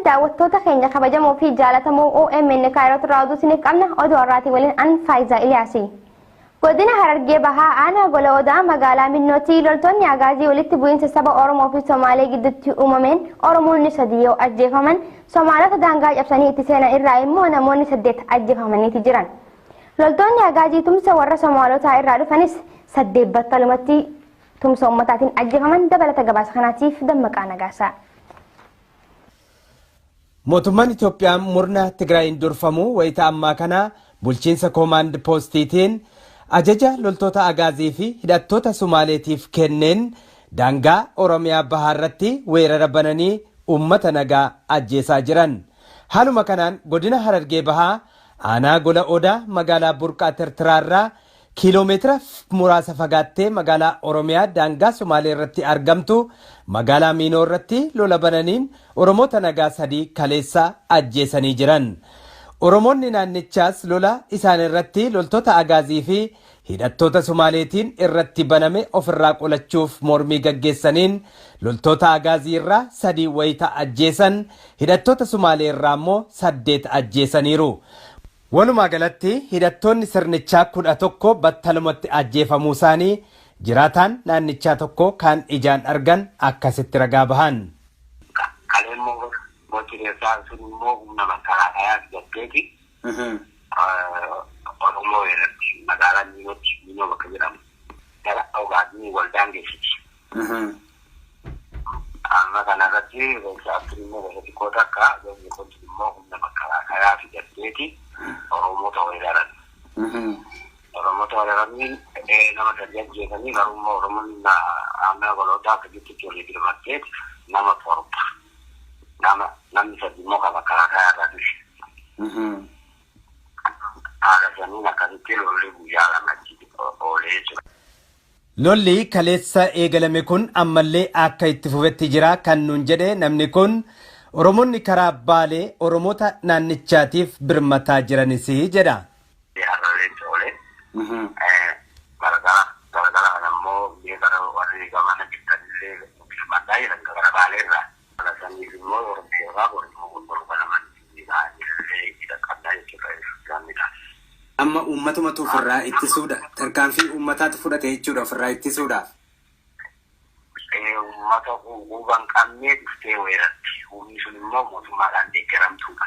daawwattoota keenya kabajamoo fi jaallatamoo OMN Kaayiroo Raaduu siniif qabna oduu har'aatii waliin an Faayiza Iliyaasi. Godina Harargee Bahaa aanaa Gola Odaa magaalaa Minnootti loltoonni agaazii walitti bu'iinsa saba Oromoo fi Somaalee gidduutti uumameen Oromoonni 3 yoo ajjeefaman Somaalota daangaa cabsanii itti seenan irraa immoo namoonni 8 ajjeefamaniiti jiran. Loltoonni agaazii tumsa warra Somaalotaa irraa dhufanis 8 battalumatti tumsa ummataatiin ajjeefaman dabalata gabaasa kanaatiif Dammaqaa Nagaasaa. Mootummaan Itoophiyaa murna Tigraayin durfamu wayita ammaa kana bulchiinsa koomaand poostiitiin ajaja loltoota agaazii fi hidhattoota Somaaleetiif kenneen daangaa Oromiyaa bahaarratti weerara bananii uummata nagaa ajjeesaa jiran. Haaluma kanaan godina Harargee Bahaa aanaa Gola Odaa magaalaa Burqaa Tirtiraarraa kiiloomeetira muraasa fagaattee magaalaa Oromiyaa daangaa Somaalee irratti argamtu magaalaa Miinoo irratti lola bananiin Oromoota nagaa 3 kaleessa ajjeesanii jiran. Oromoonni naannichaas lola isaan irratti loltoota agaazii fi hidhattoota Somaaleetiin irratti baname ofirraa qolachuuf mormii gaggeessaniin loltoota agaazii irraa 3 wayita ajjeesan hidhattoota Somaalee irraa immoo 8 ajjeesaniiru. Walumaa galatti hidhattoonni sirnichaa 11 battalumatti ajjeefamuu isaanii jiraataan naannichaa tokko kan ijaan argan akkasitti ragaa bahan. Kaleemmoo mootireessaa sun immoo humna makaraakayaa fidaddeeti. Oromoo irratti magaalaa Miinoo bakka jedhamu gara Ogaazii waldaan geessiti. Amma kanarratti reessaatti immoo gosa xiqqoo takka gosa kun immoo humna makaraakayaa fidaddeeti. Oromoota weeraran. Oromoota weeraranii nama 3 ajjeesanii garuu Oromoonni aanaa Gola Odaa akka jirtutti walii dirmatteet nama 7. Namni 3 immoo kan makaraakayaa irraa dhufe. Haala saniin akkasitti lolli guyyaa 2 achitti oolee jira. Lolli kaleessa eegalame kun ammallee akka itti fufetti jira kan nuun jedhe namni kun Oromoonni karaa Baalee Oromoota naannichaatiif birmataa jiranis jedha. Gargara kanammoo beekara warri gamana bittanillee birmataa jiran gara Baalee irraa. Saniif immoo Oromiyaa amma uummatumatu ofirraa ittisuudha. Tarkaanfii uummataatu fudhate jechuudha ofirraa ittisuudhaaf. Uummata huban qabnee dhuftee weeratti. Humni sun immoo mootummaadhaan deeggaramtuudha.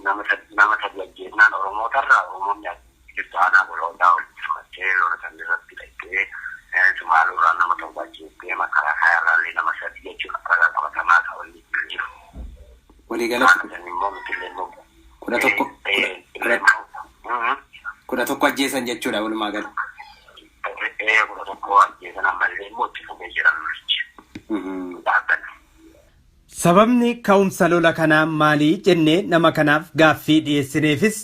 Nama 3 ajjeesnaan Oromootarraa Oromoonni jirtu aanaa Gola Odaa walitti fudhattee lola san irratti dhaqxee Sumaalurraa nama 7 ajjeestee makaraakayaa irraallee nama 3 jechuudha. Ragaa qabatamaa ta'anii jiru. Waliigalatti immoo mitillee 11 ajjeesan jechuudha walumaa gala. 11 ajjeesan ammallee immoo itti fufee jiran Sababni ka'umsa lola kanaa maali jennee nama kanaaf gaaffii dhiyeessineefis.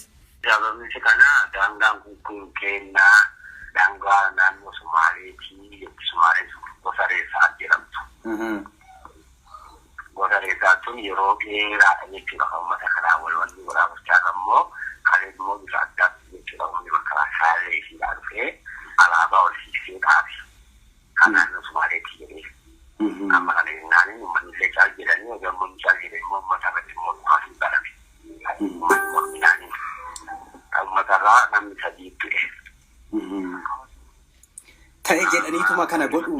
Sababni kanaa daangaan kun kennaa daangaa naannoo Somaaleetii Somaaleen gosa reessaa jedhamtu. Gosa reessaa tun yeroo dheeraadha jechuudha kan uummata kanaa walwanni waraabachaa ammoo kalee immoo bifa addaatti jechuudha humni makaraakaayaa fi dhufee alaabaa ol fiiksee dhaabe. Kan naannoo Somaaleetii jedhee. Amma kana jennaan uummanni illee caal jedhanii gammoonni caal jedhanii uummata irratti mootummaa hin barame. Uummatarraa namni 3 du'e. Ta'e jedhaniituma kana godhu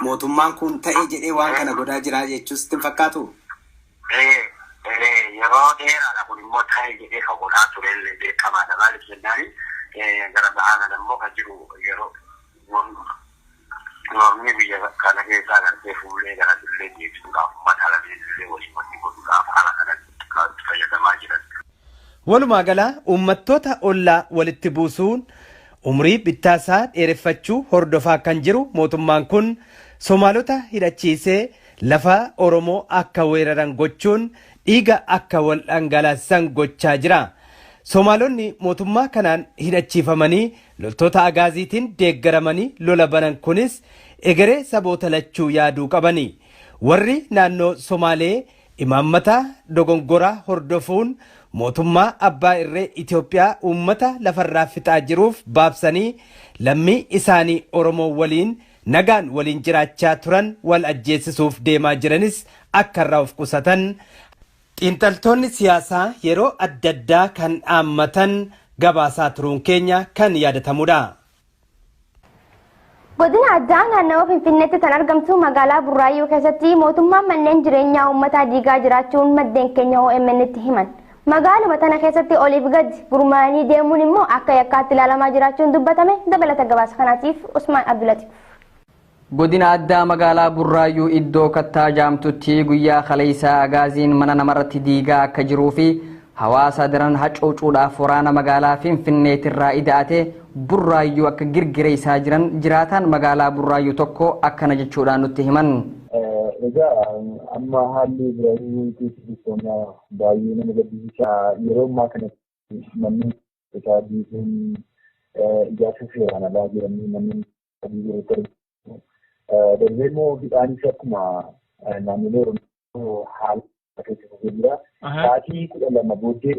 mootummaan kun ta'e jedhee waan kana godhaa jira jechuus itti fakkaatu. Yeroo dheeraadha kun immoo ta'e jedhee kan godhaa turellee beekamaadha. Maaliif jennaan gara bahaa kana immoo kan jiru yeroo Normii biyya kana keessaa gartee fuullee gara dillee deebisuudhaaf uummata alabeellee waliin godhuudhaaf haala kanatti fayyadamaa jiran. Walumaa gala uummattoota ollaa walitti buusuun umrii bittaasaa dheereffachuu hordofaa kan jiru mootummaan kun Somaalota hidhachiisee lafa Oromoo akka weeraran gochuun dhiiga akka wal dhangalaasan gochaa jira. Somaalonni mootummaa kanaan hidhachiifamanii loltoota agaaziitiin deeggaramanii lola banan kunis egeree saboota lachuu yaaduu qabani. Warri naannoo Somaalee imaammata dogongoraa hordofuun mootummaa abbaa irree Itoophiyaa uummata lafarraa fixaa jiruuf baabsanii lammii isaanii Oromoo waliin nagaan waliin jiraachaa turan wal ajjeesisuuf deemaa jiranis akka irraa of qusatan xiinxaltoonni siyaasaa yeroo adda addaa kan dhaammatan gabaasaa turuun keenya kan yaadatamudha. Godina addaa naannawaa Finfinneetti kan argamtu magaalaa Burraayyuu keessatti mootummaan manneen jireenyaa uummataa diigaa jiraachuun maddeen keenya OMN'tti himan. Magaaluma tana keessatti oliif gad gurmaa'anii deemuun immoo akka yakkaatti ilaalamaa jiraachuun dubbatame. Dabalata gabaasa kanaatiif Usmaan Abdulatiif. Godina addaa magaalaa Burraayyuu iddoo kattaa jaamtutti guyyaa kaleessaa agaaziin mana namarratti diigaa akka jiruu fi hawaasa daran hacuucuudhaaf waraana magaalaa Finfinneetirraa ida'ate Burraayyuu akka girgireessaa jiran jiraataan magaalaa Burraayyuu tokko akkana jechuudhaan nutti himan. Egaa amma haalli Burraayyuu keessatti baay'ee nama gaddisiisa. Yeroo ammaa kanatti manni isaa diiguun ijaarsa seeraan alaa jiranii manni diiguu Darbeemmoo bidhaanis akkuma naannolee Oromoo haala keessa jira. Sa'aatii 12 booddee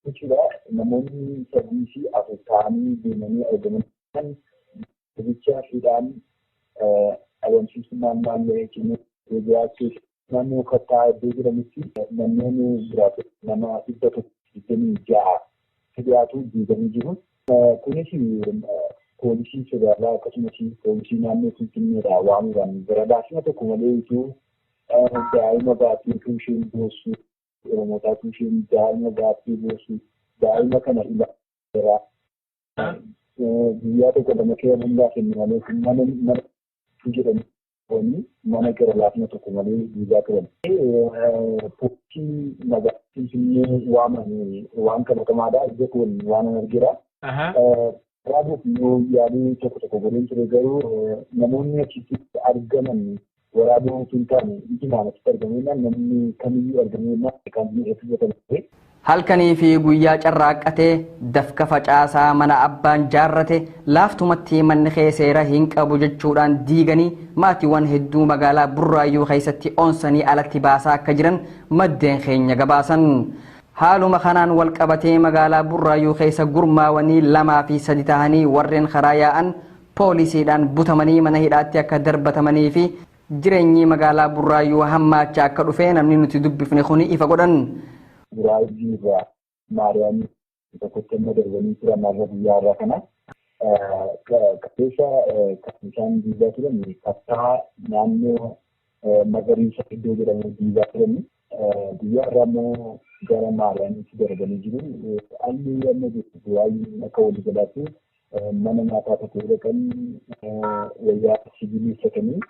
jechuudha namoonni 3 fi 4 ta'anii deemanii argaman bichaa fiidhaan agarsiisummaan naannoo jechuun jiraachuu naannoo kattaa iddoo jedhamutti manneen jiraatu nama 126 dhiyaatu diiganii jiru. Kunis poolisii federaalaa akkasumas poolisii naannoo Finfinneedhaa waamuudhaan gara laafina tokko malee utuu daa'ima baattii isheen boossu Oromootaatu isheen daa'ima baattii boossu daa'ima kana ilaalaa guyyaa tokko lama kee hundaa kennu malee mana jedhamu mana gara laafina tokko malee diigaa turan. Poolisii magaalaa Finfinnee waamanii waan qabatamaadhaa iddoo kun waan argira. Raabuf yoo yaaduu tokko godheen ture garuu namoonni achitti argaman waraaboo hin taane ijaan achitti argamuudhaan namni kamiyyuu argamuudhaan kan eebbifatan. Halkanii fi guyyaa carraaqqatee dafka facaasaa mana abbaan jaarrate laaftumatti manni seera hin qabu jechuudhaan diiganii maatiiwwan hedduu magaalaa Burraayyuu keessatti onsanii alatti baasaa akka jiran maddeen keenya gabaasan. Haaluma kanaan wal qabatee magaalaa Burraayyuu keessa gurmaawanii 2 fi 3 ta'anii warreen karaa yaa'an poolisiidhaan butamanii mana hidhaatti akka darbatamanii fi jireenyi magaalaa Burraayyuu hammaachaa akka dhufe namni nuti dubbifne kuni ifa godhan. Burraayyuu irraa Maariyaamii tokkotti amma darbanii turan marra guyyaa irraa kana keessa kan isaan diigaa turan kattaa naannoo magariisa iddoo jedhamu diigaa turani. Guyyaa irraa immoo gara Maariyaamiitti darbanii jiru. Haalli amma Burraayyuun akka walii galaatti mana nyaataa tokko dhaqan wayyaa sibiilii uffatanii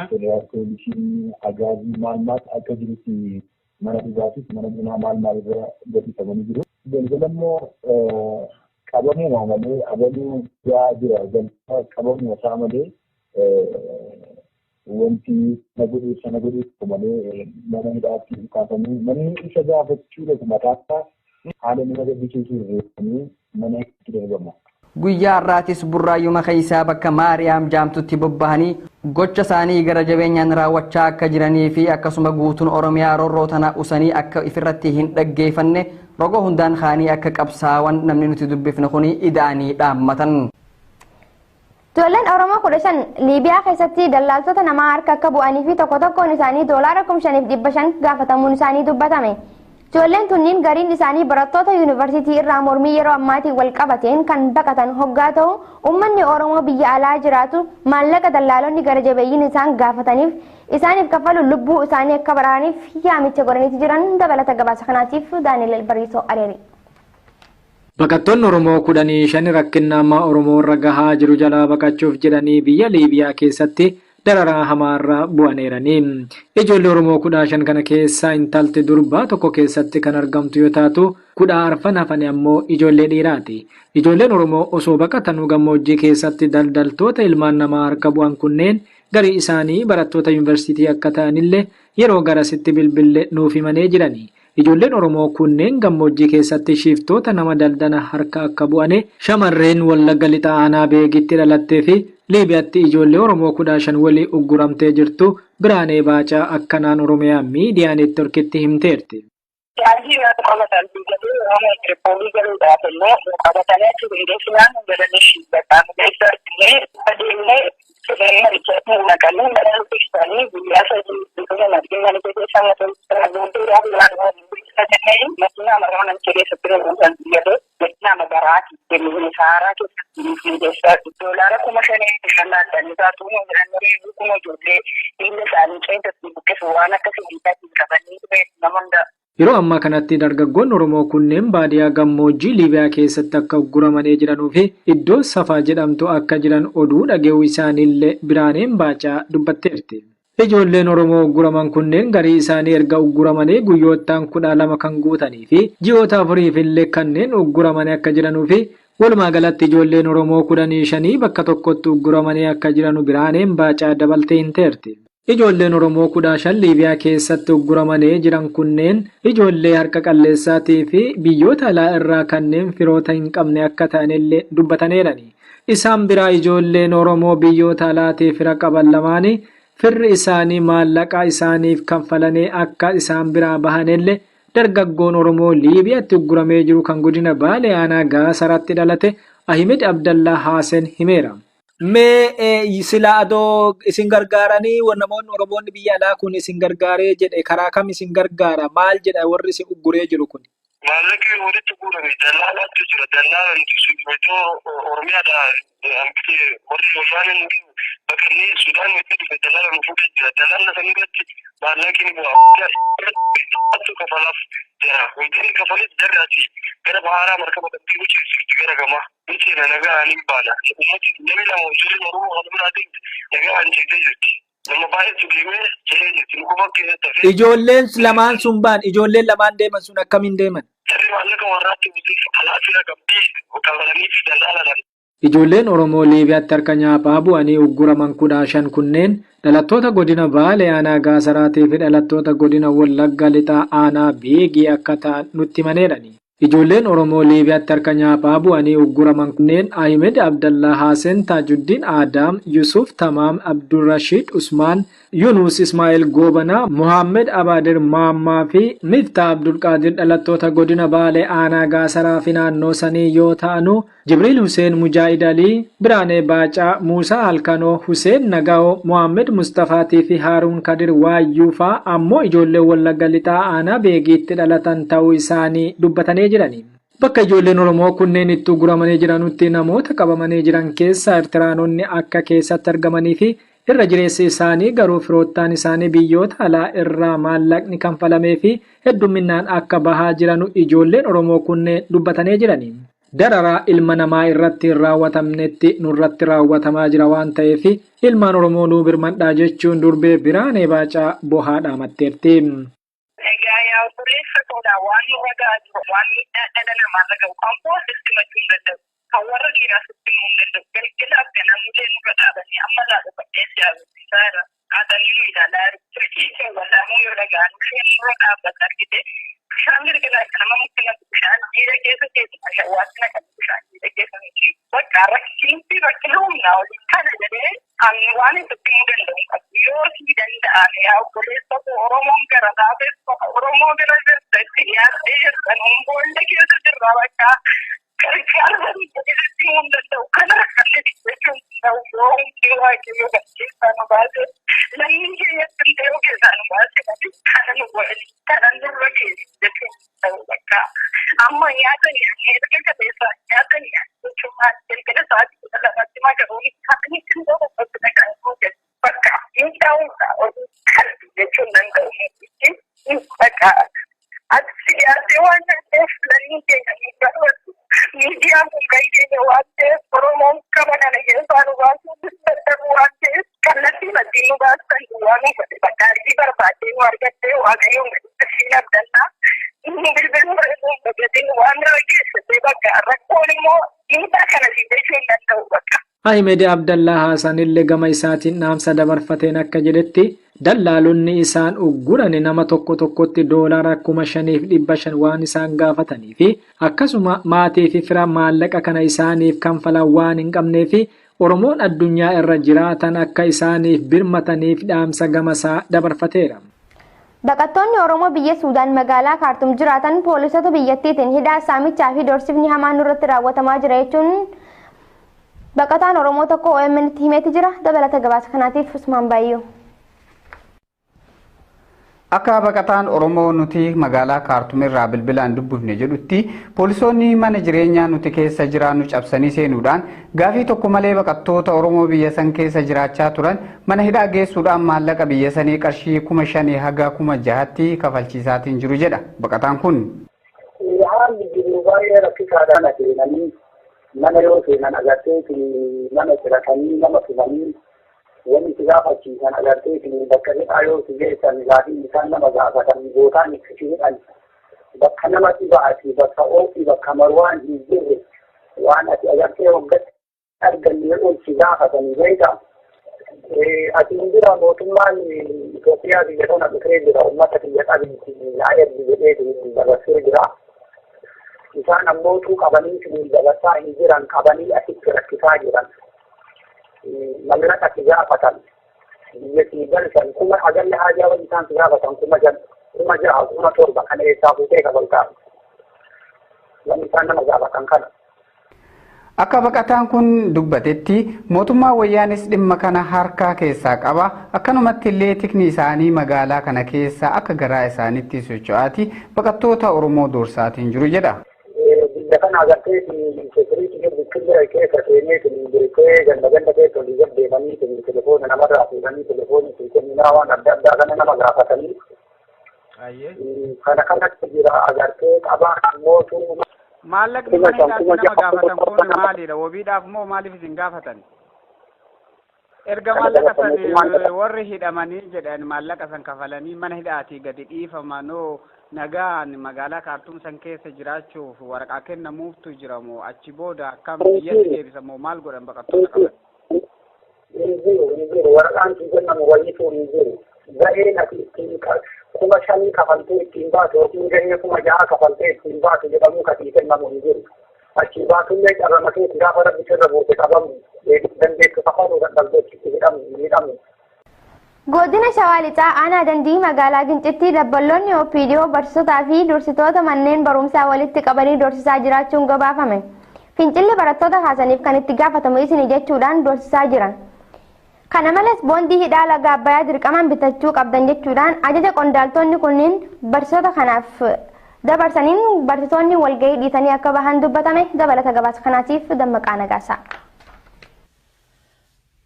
federaal poolisiin agaazii maal akka jirutti mana dhugaatiif mana bunaa maal irra gadhiifamanii jiru. Galgala immoo qabamuma malee abaluu yaa jira. Qabamuma isaa malee wanti sana godheef malee mana hidhaatti kaafamanii manni isa gaafachuudha mataatti haala nama gaddisiisuu irreeffamee mana itti darbama. Guyyaa irraatis Burraayyuu keessaa bakka Maariyaam jaamtutti bobbahanii gocha isaanii gara jabeenyaan raawwachaa akka jiranii fi akkasuma guutuun Oromiyaa roorroo tana usanii akka ifirratti hin dhaggeeffanne rogoo hundaan kaanii akka qabsaawan namni nuti dubbifne kuni ida'anii dhaammatan. Ijoolleen Oromoo 15 Liibiyaa keessatti daldaltoota namaa harka akka bu'anii fi tokkoon isaanii $5,500 gaafatamuun isaanii dubbatame. Ijoolleen tunniin gariin isaanii barattoota yuunivarsiitii irraa mormii yeroo ammaatiin wal qabateen kan baqatan hoggaa ta'u uummanni Oromoo biyya alaa jiraatu maallaqa dallaalonni gara jabeeyyiin isaan gaafataniif isaaniif kaffaluun lubbuu isaanii akka baraaraniif yaamicha godhaniiti jiran. Dabalata gabaasa kanaatiif Daani'el Bariisoo Areeri. Baqattoonni Oromoo 15 rakkina amma Oromoo irra gahaa jiru jalaa baqachuuf jedhanii biyya Liibiyaa keessatti dararaa hamaarra bu'aneeranii. Ijoollee Oromoo 15 kana keessaa intalti durbaa tokko keessatti kan argamtu yoo taatu 14 hafan ammoo ijoollee dhiiraati. Ijoolleen Oromoo osoo baqatanuu gammoojjii keessatti daldaltoota ilmaan namaa harka bu'an kunneen garii isaanii barattoota yuunivarsiitii akka ta'anillee yeroo garasitti bilbille nuuf himanii jirani. Ijoolleen Oromoo kunneen gammoojjii keessatti shiftoota nama daldala harka akka bu'ane shamarreen Wallagga Lixaa Aanaa Beegitti dhalattee fi Liibiyaatti ijoollee Oromoo 15 walii ugguramtee jirtu Biraanee Baacaa akkanaan Oromiyaa miidiyaanitti horkitti himteerti. Yaajii waan qabatan biyyattii waan Tirippoolii galuudhaaf illee qabatanii achi hundeessinaan galanii shiibbataan keessatti adeemnee sireen marichaatti naqanii madaalfistanii guyyaa sadii biqilaa margina keessaa guutuudhaaf ilaaluu makiinaa maraanan keessatti roobaan biyyatee makiinaa magaraati deemee saaraa keessatti keessaa doolaara 5,000 shallaaddanii taatu jedhanii kuma ijoollee miila isaanii keessatti buqqisu waan akka sibiilaatiin qabanii nama Yeroo ammaa kanatti dargaggoonni Oromoo kunneen baadiyyaa gammoojjii Liibiyaa keessatti akka ugguramanii jiranuu fi iddoo Safaa jedhamtu akka jiran oduu dhaga'uu isaaniillee Biraaneen Baacaa dubbatteerti. Ijoolleen Oromoo ugguraman kunneen garii isaanii erga ugguramanii guyyoottan 12 kan guutanii fi ji'oota 4 illee kanneen ugguramanii akka jiranuu fi walumaa galatti ijoolleen Oromoo 15 bakka tokkotti ugguramanii akka jiranu Biraaneen Baacaa dabaltee himteerti. Ijoolleen Oromoo 15 Liibiyaa keessatti ugguramanii jiran kunneen ijoollee harka qalleessaatii fi biyyoota alaa irraa kanneen firoota hin qabne akka ta'anillee dubbataniirani. Isaan biraa ijoolleen Oromoo biyyoota alaatii fira qaban lamaanii firri isaanii maallaqa isaaniif kanfalanii akka isaan biraa bahanillee dargaggoon Oromoo Liibiyaatti ugguramee jiru kan godina Baalee Aanaa Gaasaratti dhalate Ahmed Abdallaa Haasen himeera. Mee sila adoo isin gargaaranii namoonni Oromoonni biyya alaa kun isin gargaaree jedhe karaa kam isin gargaara maal jedha warri isin ugguree jiru kun? Maallaqni walitti guurame dallaalaatti jira dallaalaan iddoo Oromiyaadha hambitee warri Yoosaaniin bakkanni Sudaan itti dhufe dallaalaan fuudhee jira dallaala san irratti maallaqni bu'aa kafalaaf jira wanti kafalis jarraati gara baharaa markaba dhabbii wuceessifti gara gamaa wuceena nagaan hin baana ummati namni lama ijoolleen Oromoo kan biraatiin nagaan jettee jirti. Nama baay'eetu deemee jedhee jirti nu qofa keessatti hafee. Ijoolleen lamaan sun baan ijoolleen lamaan deeman sun akkamiin deeman? Jarri maallaqa warraatti wuceessu alaafira qabdii qabalanii fi dallaalaan. Ijoolleen Oromoo Liibiyaatti harka nyaaphaa bu'anii ugguraman 15 kunneen dhalattoota godina Baalee Aanaa Gaasaraatii fi dhalattoota godina Wallagga Lixaa Aanaa Beegii akka ta'an nutti himaneerani. Ijoolleen Oromoo Liibiyaatti harka nyaaphaa bu'anii ugguraman kunneen Ahmed Abdallaa Haasen, Taajuddin Aadaam, Yusuf Tamaam, Abdurrashiid Usmaan, Yunus Ismaa'eel Goobanaa, Muhammed Abaadir Maammaa fi Miftaa Abdulqaadir dhalattoota godina Baalee Aanaa Gaasaraa fi naannoo sanii yoo ta'anu Jibriil Huseen Mujaahid Alii, Biraanee Baacaa, Muusaa Halkanoo, Huseen Nagaa'oo, Muhammed Mustafaatii fi Haaruun Kadir Waayyuu fa'aa ammoo ijoollee Wallagga Lixaa Aanaa Beegiitti dhalatan ta'uu isaanii dubbatanii jirani. Bakka ijoolleen Oromoo kunneen itti uguramanii jiranutti namoota qabamanii jiran keessaa Eertiraanonni akka keessatti argamanii fi irra jireessi isaanii garuu firoottaan isaanii biyyoota alaa irraa maallaqni kanfalamee fi hedduminaan akka bahaa jiranu ijoolleen Oromoo kunneen dubbatanii jirani. Dararaa ilma namaa irratti hin raawwatamnetti nurratti raawwatamaa jira waan ta'eef ilmaan Oromoo nuu birmadhaa jechuun durbee Biraanee Baacaa bohaadhaa matteerti. Egaa yaa obboleessa koodhaa waan nu ragaatu waan dhala namaa raga'u kan poositti machuu hin danda'u. Kan warra dhiiraas itti himuu hin danda'u. Galgalaaf ganamullee nurra dhaabanii amma laata badheessi yaabessisaa jira. Haatanii nu ilaalaa jiru. Turkii keewwataamuu yoo dhaga'an isheen nurra dhaabbata argite. Bishaan galgalaa kan nama mukti naqu bishaan dhiira keessa keessu ashawaatti naqan bishaan dhiira keessa miti. Bakka rakkiinti rakkina humnaa waliin kana jedhee ani waan itti himuu danda'u qabu. Yoo sii danda'ame yaa obboleessa koo Oromoon gara dhaabessa Oromoo bira jirta itti dhiyaattee jirtan humboollee keessa jirra bakka gargaarsa itti himuu danda'u kana rakkanne jechuun ta'u yoo hundi waaqayyo keessaa nu baase lammiin keenya danda'u keessaa nu baase kana nu waliin kana nurra keessa jechuun ta'u bakka amma nyaata nyaannee erga qabeessaa nyaata jechuun galgala sa'aatii 12tti makaroonii kan ittiin ta'u bakka bakka hin ta'uudha oduu kalbi jechuun danda'u bakka ati siyaasee waan ta'eef lammiin keenya ni barbaadu. Miidiyaan kun kan keenya waan ta'eef Oromoon qaba kana keessaa nu baasuu dadhabu waan ta'eef kallattii maddii nu baasan waan nu godhe bakka argii barbaadee nu argattee waaqayyoon gaditti siin abdannaa inni bilbiluu barbaadu bagatee waan rageessatee bakka rakkoon immoo dhiibbaa kana siidee hin danda'u bakka. Ahmed Abdallah Hasan illee gama isaatiin dhaamsa dabarfateen akka jedhetti dallaalonni isaan ugguran nama tokkotti doolaara 5,500 waan isaan gaafatanii fi akkasuma maatii fi fira maallaqa kana isaaniif kanfalan waan hin qabnee fi Oromoon addunyaa irra jiraatan akka isaaniif birmataniif dhaamsa gamasaa dabarfateera. Baqattoonni Oromoo biyya Suudaan magaalaa Kaartum jiraatan poolisota biyyattiitiin hidhaa saamichaa fi doorsifni hamaan irratti raawwatamaa jira jechuun baqataan Oromoo tokko OMN itti himeeti jira. Dabalata gabaasa kanaatiif Usmaan Baayyoo. Akka baqataan Oromoo nuti magaalaa Kaartum irraa bilbilaan dubbifne jedhutti poolisoonni mana jireenyaa nuti keessa jiraannu cabsanii seenuudhaan gaafii tokko malee baqattoota Oromoo biyya san keessa jiraachaa turan mana hidhaa geessuudhaan maallaqa biyya sanii qarshii 5,000 haga 6,000tti kafalchiisaatiin jiru jedha baqataan kun. Haalli jiru baay'ee rakkisaadhaan adeemanii mana yoo seenan agartee nama filatanii nama filanii wanti itti gaafachiisan agartee bakka hidhaa yoo si geessan gaafii isaan nama gaafatan gootaan itti hidhan bakka namatti ba'ati bakka oofii bakka marwaan hin jirre waan ati agartee waggaatti arganne olchi gaafatanii beekaa. Ati hin jira mootummaan Itoophiyaa biyya kana dhufee jira uummata biyya qabiinsi yaa'eerri jedhee dabarsee jira. Isaan ammootuu qabanii dabarsaa hin jiran qabanii asitti rakkisaa jiran. Mallaqa si gaafatan biyya si galchan kuma agalli haajaa wani isaan si gaafatan kuma 7 kana eessaa fuutee kabaltaa. Wanni isaan nama gaafatan kana. Akka baqataan kun dubbatetti mootummaa wayyaanis dhimma kana harkaa keessaa qaba. Akkanumatti illee tikni isaanii magaalaa kana keessa akka garaa isaaniitti socho'aati baqattoota Oromoo doorsaatiin jiru jedha. Biyya kana agartee seekuriitii biqilaa keessa seenee birikee ganda keessa olii gad deemanii telefoona namarraa fuudhanii telefoonii kenninaa waan adda addaa kana nama gaafatanii. Kana kanatti jira agartee qabaan mootummaa. Maallaqni mana hidhaatti nama gaafatan kun maalidha? Wabiidhaaf moo maaliif isin gaafatan? Erga maallaqa san warri hidhamanii jedhan maallaqa san kafalanii mana hidhaatii gadi dhiifamanoo nagaan magaalaa Kaartum san keessa jiraachuuf waraqaa kennamuuftu jira moo achi booda akkam biyyatti deebisa moo maal godhan baqattoota qaban? Waraqaan kennamu wayiituu hin jiru. Ga'een ati ittiin 5,000 kafaltee ittiin baatu yookiin gahee 6,000 kafaltee ittiin baatu jedhamu katii kennamu hin jiru. Achi baatullee carramatee gaafa rabbi sirra buute qabamu dandeettu kafaluu dadhabdeetti hidhamu. Godina Shawaa Lixaa aanaa dandii magaalaa Gincitti dabballoonni OPDO barsiisotaa fi dursitoota manneen barumsaa walitti qabanii doorsisaa jiraachuun gabaafame. Fincilli barattoota kaasaniif kan itti gaafatamu isin jechuudhaan doorsisaa jiran. Kana malees boondii hidhaa laga Abbayyaa dirqamaan bitachuu qabdan jechuudhaan ajaja qondaaltonni kunniin barsiisota kanaaf dabarsaniin barsiisonni walgahii dhiisanii akka bahan dubbatame. Dabalata gabaasa kanaatiif Dammaqaa Nagaasaa.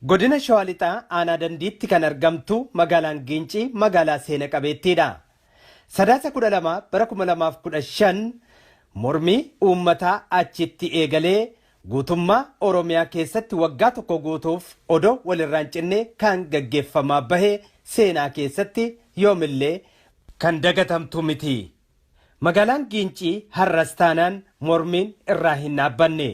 Godina Shawaa Lixaa aanaa dandiitti kan argamtu magaalaan Gincii magaalaa seena qabeettiidha. Sadaasa 12 bara 2015 mormii uummataa achitti eegalee guutummaa Oromiyaa keessatti waggaa tokko guutuuf odoo walirraan cinne kan gaggeeffamaa bahe seenaa keessatti yoomillee kan dagatamtu miti. Magaalaan Gincii har'as taanaan mormiin irraa hin dhaabbanne.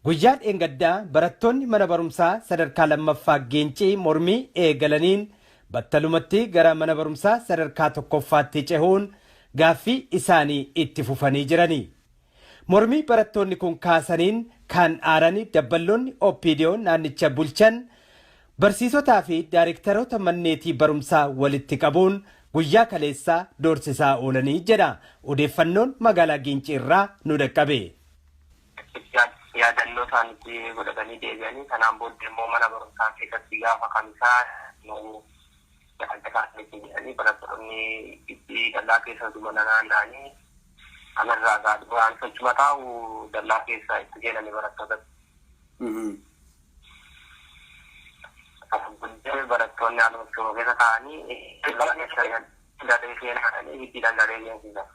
Guyyaa dheengaddaa barattoonni mana barumsaa sadarkaa lammaffaa Gincii mormii eegalaniin battalumatti gara mana barumsaa sadarkaa tokkoffaatti cehuun gaaffii isaanii itti fufanii jirani. Mormii barattoonni kun kaasaniin kan aaranii dabballoonni OPDO naannicha bulchan barsiisotaa fi daayirektaroota manneetii barumsaa walitti qabuun guyyaa kaleessaa doorsisaa oolanii jedha odeeffannoon magaalaa Gincii irraa nu dhaqqabe. Yaadannoo isaaniitti godhatanii deebi'anii kanaan booddee immoo mana barumsaa keessatti gaafa kamisaa jedhanii barattoonni itti dallaa keessa mana naanna'anii kanarraa waan sochuma taa'u dallaa keessa itti seenanii barattoota. Barattoonni haaluma keessa taa'anii daree seenanii itti dallaalee seensisan.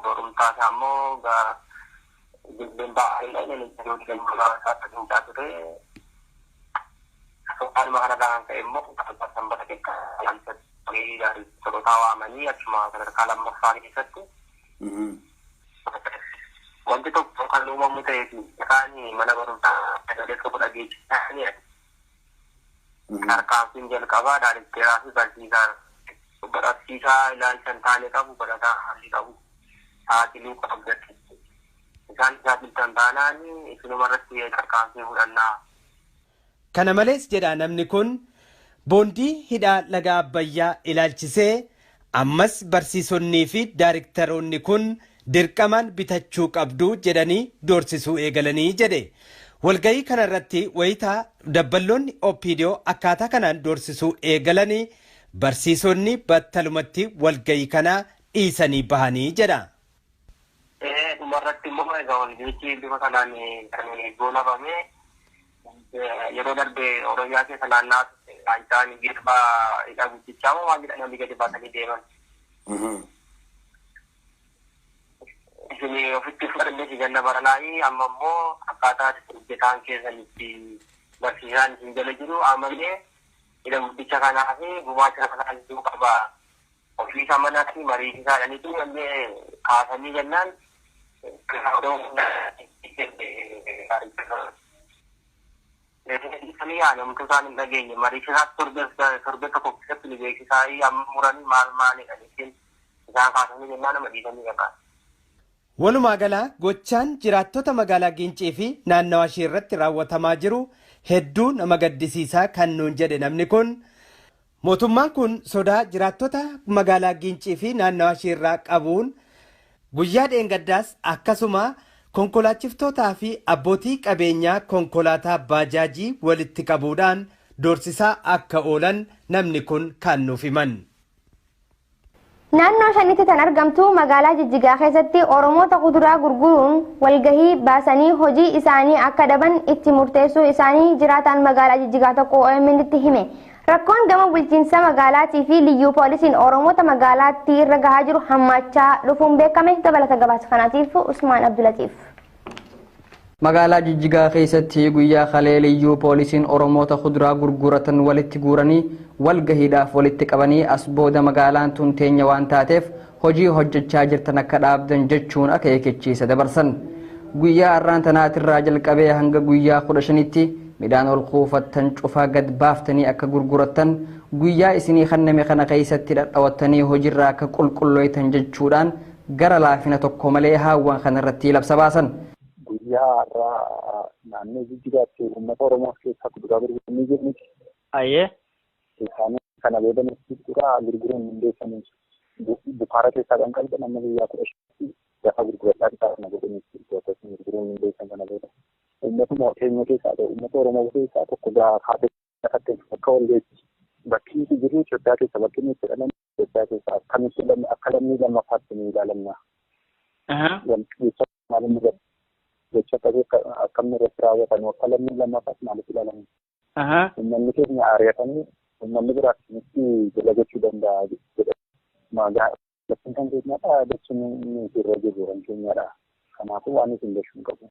Borumtaa isaa immoo giddeen baay'ee ture. Haaluma kanarraa kan ka'e immoo sanbata keessatti sorotaa waamanii achuma sadarkaa lammaffaa keessatti wanti tokko kan uumamu ta'eefi isaanii mana barumsaa sagalee tokko dhageessisaanii tarkaanfiin jalqabaa daanitteeraa fi barsiisaa ilaalchan taane qabu barataa haalli qabu haatiiluu qabdatti isaan isaa biltan taanaan isinuma irratti tarkaanfii fudhannaa. Kana malees jedha namni kun boondii hidhaa laga Abbayyaa ilaalchisee ammas barsiisonnii fi daariktaroonni kun dirqamaan bitachuu qabdu jedhanii doorsisuu eegalanii jedhe. Walgayii kanarratti wayitaa dabballoonni OPDO akkaataa kanaan doorsisuu eegalanii barsiisonni battalumatti walgayii kana dhiisanii bahanii jedha. Dhumarratti immoo egaa walgayichi bifa kanaan kan goolabame yeroo darbe Oromiyaa keessa naannaa isaan geejjiba hidha guddichaa moo waan jedhan namni gadi baatanii deeman. Isin ofitti fudhannee ganna baranaayi amma immoo akkaataa hojjetaan keessanitti barsiisaan isin jala jiru ammallee hidha guddicha kanaa fi gumaacha kanaan jiru qaba. Ofiisa manatti mariisisaa dhaniitu illee kaasanii jennaan Isanii yaadamtu isaan hin dhageenye mariisisaa torbe tokko keessatti ni beeksisaa amma muranii maalidha jechuun isaan kaasanii jennaan nama dhiisanii qaban. Walumaa galaa gochaan jiraattota magaalaa Gincii fi naannawaa ishee irratti raawwatamaa jiru hedduu nama gaddisiisaa kan nuun jedhe namni kun. Mootummaan kun sodaa jiraattota magaalaa Gincii fi naannawaa ishee irraa qabuun guyyaa dheengaddaas akkasuma konkolaachiftoota fi abbootii qabeenyaa konkolaataa baajaajii walitti qabuudhaan doorsisaa akka oolan namni kun kan nuuf himan. Naannoo shanitti tan argamtu magaalaa Jijjigaa keessatti Oromoota kuduraa gurguruun walgahii baasanii hojii isaanii akka dhaban itti murteessuu isaanii jiraataan magaalaa Jijjigaa tokko OMN itti hime. Rakkoon gama bulchiinsa magaalaatii fi liyyuu poolisiin Oromoota magaalaatti irra gahaa jiru hammaachaa dhufuun beekame. Dabalata gabaasa kanaatiif Usmaan Abdulatiif. Magaalaa Jijjigaa keessatti guyyaa kalee liyyuu poolisiin Oromoota kuduraa gurguratan walitti guuranii walgahiidhaaf walitti qabanii as booda magaalaan tun teenya waan taateef hojii hojjechaa jirtan akka dhaabdan jechuun akeekkachiisa dabarsan. Guyyaa har'aan tanaatirraa jalqabee hanga guyyaa 15tti midhaan ol kuufattan cufaa gad baaftanii akka gurgurattan guyyaa isinii kenname kana keessatti dhadhawattanii hojiirraa akka qulqulleessitan jechuudhaan gara laafina tokko malee haawwan kanarratti labsa baasan. Guyyaa har'aa naannoo Jijjigaatti uummata Oromoo keessaa kuduraa gurguranii jiranitti. Ayyee. Isaanii kana beekamatti kuduraa gurguruun hundeessanii bukaara keessaa kan qalban amma guyyaa 15tti lafa gurguradhaa isaa kana godhanitti gurguruun hundeessan kana beekamu. Uummatuma keenya keessaa ta'e uummata Oromoo keessaa tokko kaatee akka walgeessi bakki itti jiru Itoophiyaa keessa bakki inni itti dhalan Itoophiyaa keessa akkamitti akka lammii lammaffaatti ni ilaalamna. Jecha akkamni irratti raawwatan akka lammii lammaffaatti maaliif ilaalamu. Uummanni keenya ari'atanii uummanni biraatti jala gochuu danda'a jedhama. Bakki kan keenyadha jechuun irra jiru kan keenyadha. Kanaafuu waan isin beekuu qabu.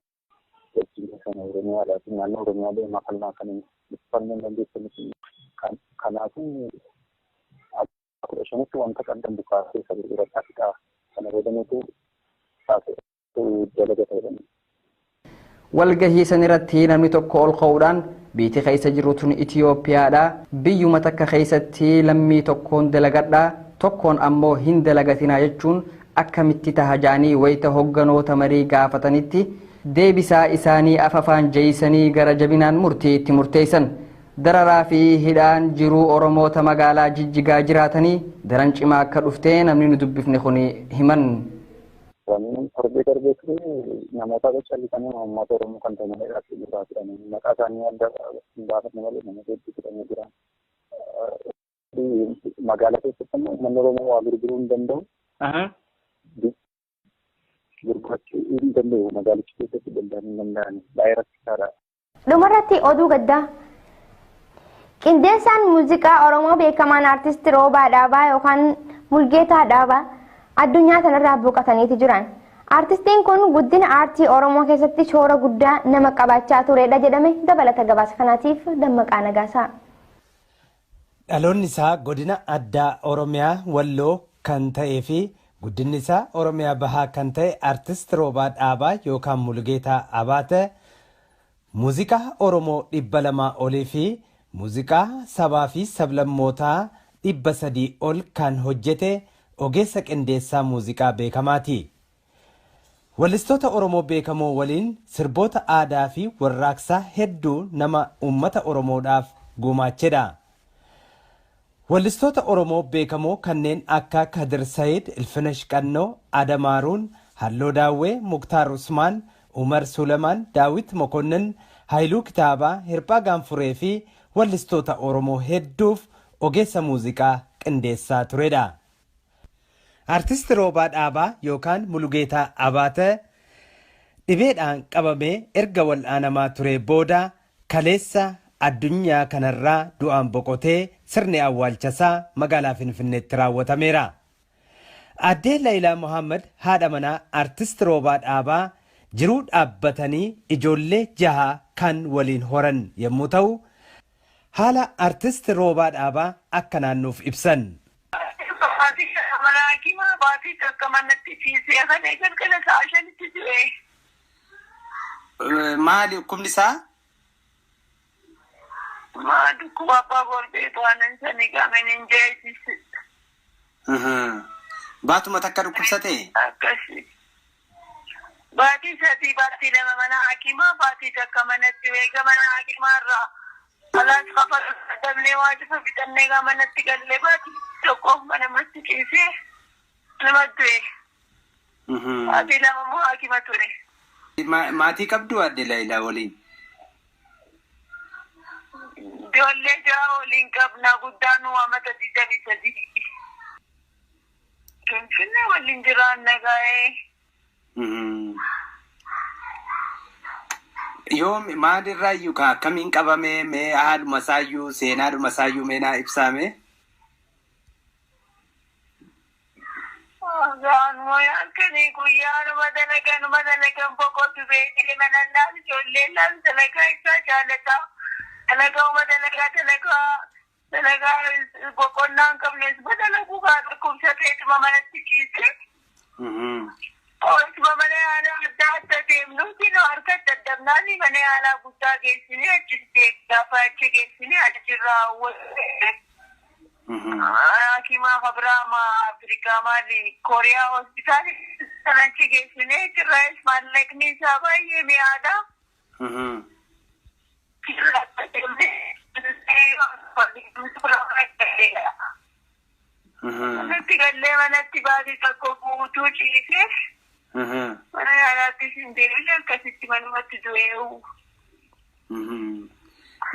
Kan Oromiyaadha. Naannoo Oromiyaa deemaa falmaa kan uffanneen dandeessanii kanaafuu 15tti wanta qabdan bukaa keessa gurguradhaa fixaa kana godhameetu dalaga ta'edha. Walgahii sanirratti namni tokko ol ka'uudhaan biyyi keessa jiru tun Itoophiyaadha. Biyyuma takka keessatti lammii tokkoon dalagadha tokkoon ammoo hin dalagatinaa jechuun akkamitti tahajaanii wayita hogganoota marii gaafatanitti deebisaa isaanii afafaan jeeysanii gara jabinaan murtii itti murteessan. Dararaa fi hidhaan jiruu Oromoota magaalaa Jijjigaa jiraatanii daran cimaa akka dhuftee namni nu dubbifne kun himan. Wanni darbee ture namoota callisanii uummata Oromoo kan ta'anidha irraa turanii maqaa isaanii adda baafatanii malee namoota hedduu fudhanii jiran. Magaalaa keessatti immoo uummanni Oromoo waa gurguruu hin danda'u. Gurgurachuu hin danda'u magaalicha keessatti daldaluu hin danda'an baay'ee rakkisaadha. Dhumarratti oduu gaddaa. Qindeessaan muuziqaa Oromoo beekamaan aartist Roobaa Dhaabaa yookaan Mulgeetaa Dhaabaa addunyaa kanarraa boqotaniiti jiran. Aartistiin kun guddina aartii Oromoo keessatti shoora guddaa nama qabaachaa turedha jedhame. Dabalata gabaasa kanaatiif Dammaqaa Nagaasaa. Dhaloonni isaa godina addaa Oromiyaa Walloo kan ta'ee fi guddinni isaa Oromiyaa bahaa kan ta'e artist Roobaa Dhaabaa yookaan Mulugeetaa Abaate muuziqaa Oromoo 200 olii fi muuziqaa sabaa fi sablammootaa 300 ol kan hojjete ogeessa qindeessaa muuziqaa beekamaati. Wallistoota Oromoo beekamoo waliin sirboota aadaa fi warraaqsaa hedduu nama uummata Oromoodhaaf gumaachedha. Wallistoota Oromoo beekamoo kanneen akka Kadir Said, Ilfinash Qannoo, Adamaaruun, Halloo Daawwee, Muktaar Usmaan, Umar Sulemaan, Daawit Mokonnin, Haayiluu Kitaabaa, Hirphaa Gaanfuree fi wallistoota Oromoo hedduuf ogeessa muuziqaa qindeessaa turedha. Artist Roobaa Dhaabaa yookaan Mulugeetaa Abaate dhibeedhaan qabamee erga wal'aanamaa ture booda kaleessa addunyaa kanarraa du'aan boqotee sirni awwaalchasaa magaalaa Finfinneetti raawwatameera. Addee Laayilaa Mohaammed haadha manaa artist Roobaa Dhaabaa jiruu dhaabbatanii ijoollee 6 kan waliin horan yommuu ta'u haala artist Roobaa Dhaabaa akka naannuuf ibsan. Maali hukumni isaa? Maadu kuba gorbee to'anan sanii gamen injeesis. Baatuma takka dhukkubsate? Akkasi. Baatii sadii baatii lama mana hakimaa baatii takka manatti weega mana hakimaarraa. Alaas qafa dablee waajifa bitannee gaa manatti gallee baatii tokko mana matti ciisee nama du'e. Baatii lama moo hakima ture. Maatii qabdu Addee Laayilaa waliin? Ijoollee 6 waliin qabna guddaan amata 23. Finfinnee waliin jiraanna gaa'ee. Yoom maalirraa iyyuu akkamiin qabame mee haaluma isaayyuu seenaadhuma isaayyuu mee naa ibsaame? Gaanuma yaakanii guyyaanuma dalagan boqotu beekee manannaan ijoollee laan dalagaa isaa jaalataa. Dalagaa boqonnaan qabnes badalaguu gaa dhukkubsateetuma manatti ciise. Ooltuma mana yaalaa adda adda deemnuuti nu harka daddabnaani mana yaalaa guddaa geessinee achitti gaafa achi geessinee achirraa hawwatee. Hakimaa Abrahaama Afrikaa maali Kooriyaa hospitaali sana achi geessinee achirraas maallaqni isaa baay'ee mi'aadha. Manatti gallee manatti baatii tokko guutuu ciisee mana yaalaatti hin deemne akkasitti manumatti du'eewu.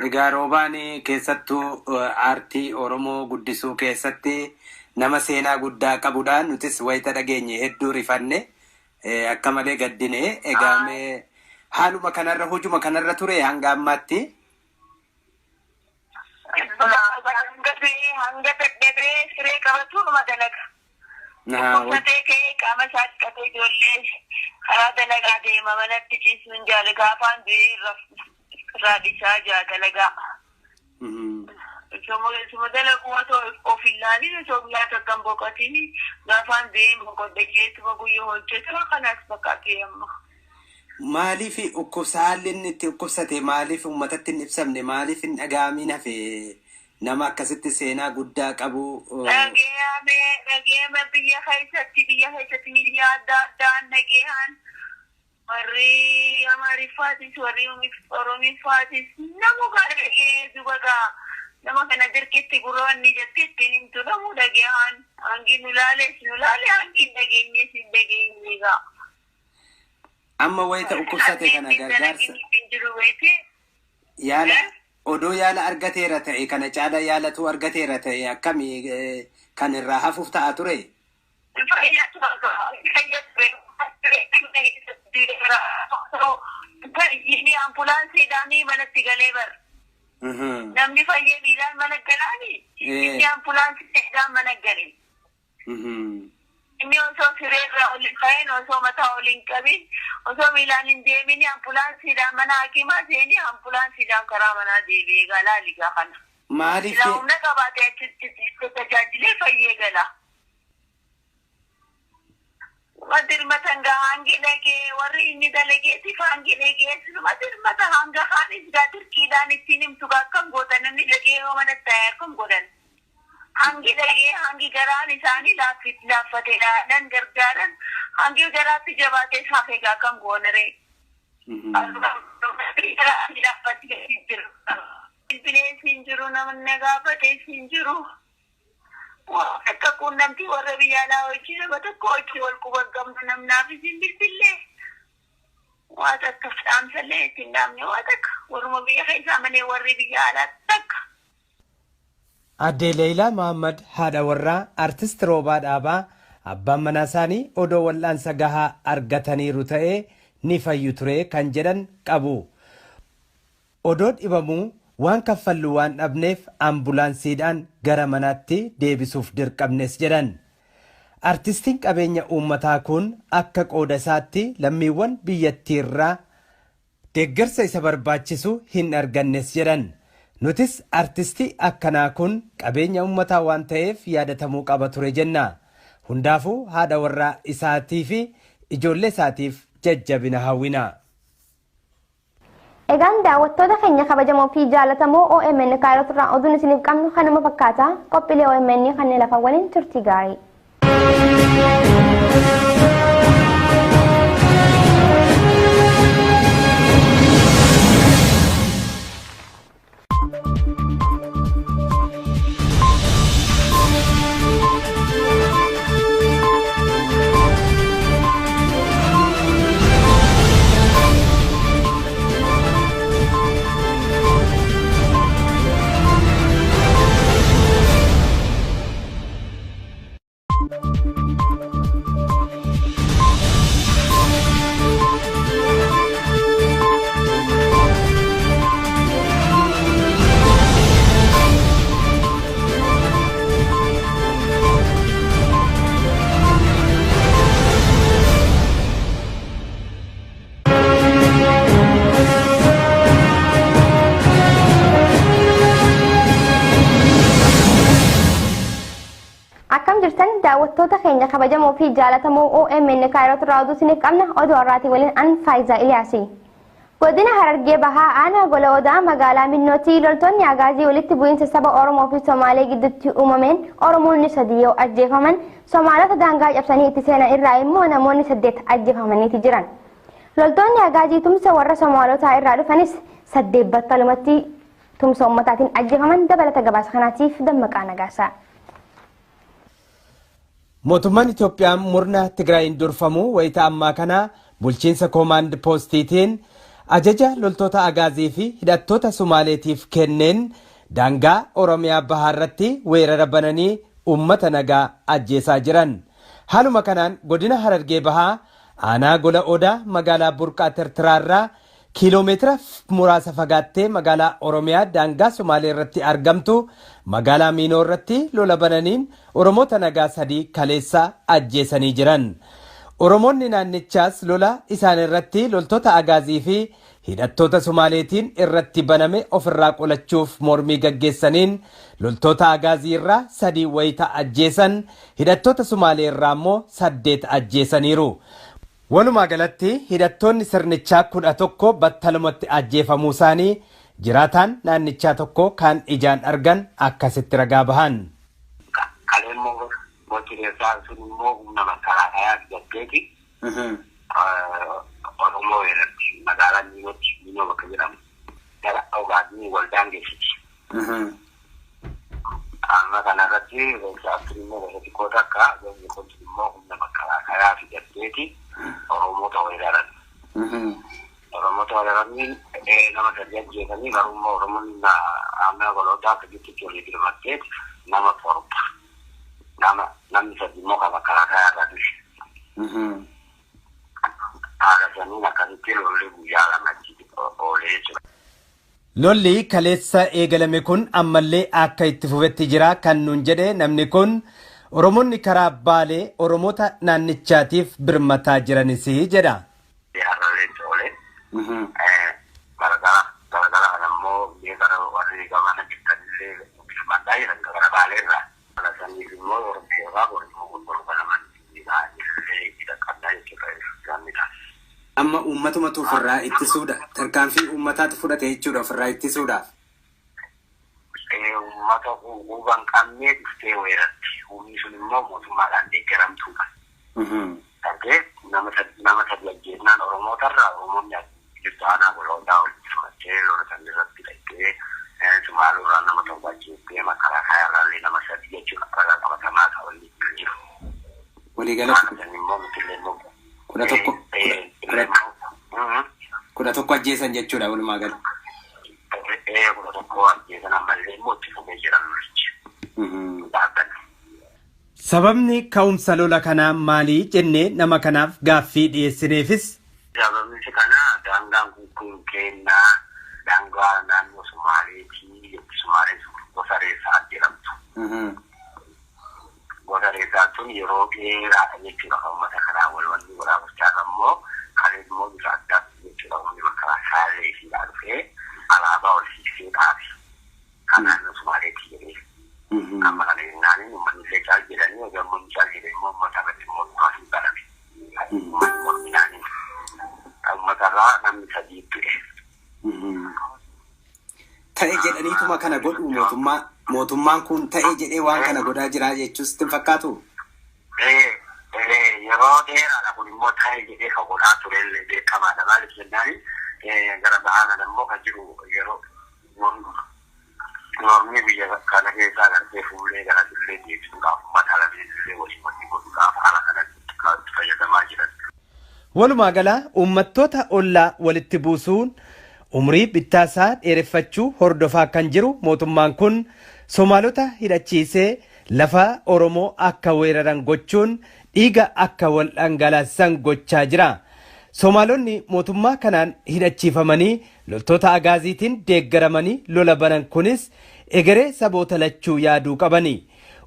Egaa Roobaan keessattuu aartii Oromoo guddisuu keessatti nama seenaa guddaa qabudhaan nutis wayita dhageenye hedduu rifanne akka malee gaddine. Egaa mee haaluma kanarra hojuma kanarra ture hanga ammaatti? Hanga dadhabee siree qabatu numa dalaga. Uffatee ka'ee qaama isaatti qabee ijoollee karaa dalagaa deema manatti ciisuun jaalagaa afaan du'ee irraa dhiisaa jaa dalagaa. Suma dalaguu of ilaalin osoo guyyaa takka hin boqotin gaafaan du'ee boqodhe keessuma guyyoo hojjetu kanas fakkaatee amma. Maaliif dhukkubsaalli inni itti dhukkubsate maaliif uummatatti hin ibsamne maaliif hin dhaga'amin hafe nama akkasitti seenaa guddaa qabu? Dhageema biyya keessatti miidiyaa adda addaan dhageehan warri Amaariffaatis warri Oromifaatis namu dhagee dubagaa nama kana dirqitti gurroonni jettee ittiin himtu namu dhageehan hangi nu laale hangi hin dhageenye hin dhageenye gaa. Amma wayita dhukkubsate kana gargaarsa yaala odoo yaala argateera ta'e kana caala yaalatu argateera ta'e akkamii kan irraa hafuuf ta'a ture? Ambulaansiidhaan manatti galee bar. Namni fayyee miilaan mana galaani inni ambulaansiidhaan mana galee. Inni osoo sireerra ol ka'een osoo mataa ol hin qabin osoo miilaan hin deemin ambulaansiidhaan mana hakimaa seeni ambulaansiidhaan karaa manaa deebi'ee galaa ligaa kana. Maaliif? Humna qabaatee achitti tajaajilee fayyee gala. Madirmatan hangi lagi warri inni dalageeti hangi lagi madirmata hanga khanis gadir kidan ittinim tugakam godan inni lagi mana tayakam godan hangi lagi hangi garan isani lafit lafatela dan gargaran hangi garati jabate safe gakam gonare sinjuru namanne gabate sinjuru akka qunnamtii warra biyyaalaa hojii nama tokko hojii wal quban qabnu namnaaf isin bilbille waa takka dhaamsallee ittiin dhaamne waa takka warruma biyya keessaa malee warri biyya alaa takka. Aadde Leeyilaa Mahammad haadha warraa artist Roobaa Dhaabaa abbaan manaa isaanii odoo wal'aansa gahaa argataniiru ta'ee ni fayyu ture kan jedhan qabu. Odoo dhibamuu waan kaffallu waan dhabneef ambulaansiidhaan gara manaatti deebisuuf dirqamnes jedhan. Artistiin qabeenya uummataa kun akka qooda isaatti lammiiwwan biyyattiirraa deeggarsa isa barbaachisu hin argannes jedhan. Nutis artistii akkanaa kun qabeenya uummataa waan ta'eef yaadatamuu qaba ture jenna. Hundaafuu haadha warraa isaatii fi ijoollee isaatiif jajjabina hawwina. Egaan daawwattoota keenya kabajamoo fi jaallatamoo OMN Kaayiroo irraa oduun isiniif qabnu kanuma fakkaata. Qophiilee OMN kanneen lafa waliin turtii gaarii. daawwattoota keenya kabajamoo fi jaallatamoo OMN Kaayiroo irraa oduu isiniif qabna. Oduu har'aatii waliin an Faayiza Iliyaasi. Godina Harargee Bahaa aanaa Gola Odaa magaalaa Minnootii loltoonni agaazii walitti bu'iinsa saba Oromoo fi Somaalee gidduutti uumameen Oromoonni 3 yoo ajjeefaman Somaalota daangaa cabsanii itti seenan irraa immoo namoonni 8 ajjeefamaniiti jiran. Loltoonni agaazii tumsa warra Somaalotaa irraa dhufanis 8 battalumatti tumsa ummataatiin ajjeefaman dabalata gabaasa kanaatiif dammaqaa nagaasaa. Mootummaan Itoophiyaa murna Tigraayin durfamu wayita ammaa kana bulchiinsa koomaand poostiitiin ajaja loltoota agaazii fi hidhattoota Somaaleetiif kenneen daangaa Oromiyaa bahaarratti weerara bananii uummata nagaa ajjeesaa jiran. Haaluma kanaan godina Harargee Bahaa aanaa Gola Odaa magaalaa Burqaa Tirtiraarraa kiiloomeetira muraasa fagaattee magaalaa Oromiyaa daangaa Somaalee irratti argamtu magaalaa Miinoo irratti lola bananiin Oromoota nagaa 3 kaleessa ajjeesanii jiran. Oromoonni naannichaas lola isaan irratti loltoota agaazii fi hidhattoota Somaaleetiin irratti baname ofirraa qolachuuf mormii gaggeessaniin loltoota agaazii irraa 3 wayita ajjeesan hidhattoota Somaalee irraa immoo 8 ajjeesaniiru. Walumaa galatti hidhattoonni sirnichaa 11 battalumatti ajjeefamuu isaanii jiraataan naannichaa tokko kan ijaan argan akkasitti ragaa bahan. Kaleemmoo mootireessaan sun immoo humna makalaayaa gaddeeti. Oromoo irratti magaalaa Miinoo bakka jedhamu gara Ogaazii waldaan geessiti. Amma kanarratti reessaatti immoo gosa xiqqoo takka gosa kun immoo humna makalaayaa gaddeeti. Oromoota weeraran. Oromoota weeraranii nama 3 ajjeesanii garuu Oromoon aanaa Gola Odaa akkasitti olii dirmatteet nama 7. Namni 3 immoo kan makalaayaa irraa dhufe. Haala saniin akkasitti lolli guyyaa 2 oolee jechuudha. Lolli kaleessa eegalame kun ammallee akka itti fufetti jira kan nuun jedhe namni kun Oromoonni karaa Baalee Oromoota naannichaatiif birmataa jiranis jedha. Gargara ammoo gara warri gamana jirtanillee birmataa jiran gara Baalee irraa. Saniif immoo Oromoo gurguraman illee hidha amma uummatumatu ofirraa ittisuudha. Tarkaanfii uummataatu fudhate jechuudha ofirraa ittisuudhaaf. Uummata guuban qabnee dhuftee weeratti. Uumni sun immoo mootummaadhaan deeggaramtuudha. Nama sadi ajjeesnaan Oromootarraa Oromoonni jirtu aanaa golootaa walitti fudhattee lola san irratti dhaqee Sumaalurraa nama tokko ajjeestee makalaakaa irraallee nama sadi jechuudha. Karaa qabatamaa isaa walitti jiru. Waliigalatti immoo mitillee immoo kudha tokko ajjeesan jechuudha walumaa gala. Kudha tokko ajjeesan ammallee immoo itti fufee jiran Sababni ka'umsa lola kanaa maalii jennee nama kanaaf gaaffii dhiyeessineefis. Sababni kanaa daangaan kun kennaa daangaa naannoo Sumaaleetii Sumaalee gosa reessaa jedhamtu. Gosa reessaa tun yeroo dheeraadha jechuudha kan uummata kanaa walwanni waraabachaa ammoo kan immoo bifa addaatti jechuudha uummanni makaraa saalee fi dhufee alaabaa ol fiiksee dhaabe kan naannoo Sumaaleetii jedhee. Amma kana jennaan uummanni illee caal jedhanii gammoon caal jedhanii immoo uummata irratti immoo dhufaaf hin barame. Uummanni morminaanii uummatarraa namni sadii du'e. Ta'e jedhaniituma kana godhu mootummaan kun ta'e jedhee waan kana godhaa jira jechuus itti fakkaatu. Yeroo dheeraadha kun immoo ta'e jedhee kan godhaa turellee beekamaadha. Maaliif jennaan gara ba'aa kana immoo kan jiru yeroo Normii biyya kana keessaa gartee fuullee gara illee deebisuudhaaf uummata alabeellee waliin wanti godhuudhaaf haala kanatti fayyadamaa jiran. Walumaa gala uummattoota ollaa walitti buusuun umrii bittaasaa dheereffachuu hordofaa kan jiru mootummaan kun Somaalota hidhachiisee lafa Oromoo akka weeraran gochuun dhiiga akka wal dhangalaasan gochaa jira. Somaalonni mootummaa kanaan hidhachiifamanii loltoota agaaziitiin deeggaramanii lola banan kunis egeree saboota lachuu yaaduu qabani.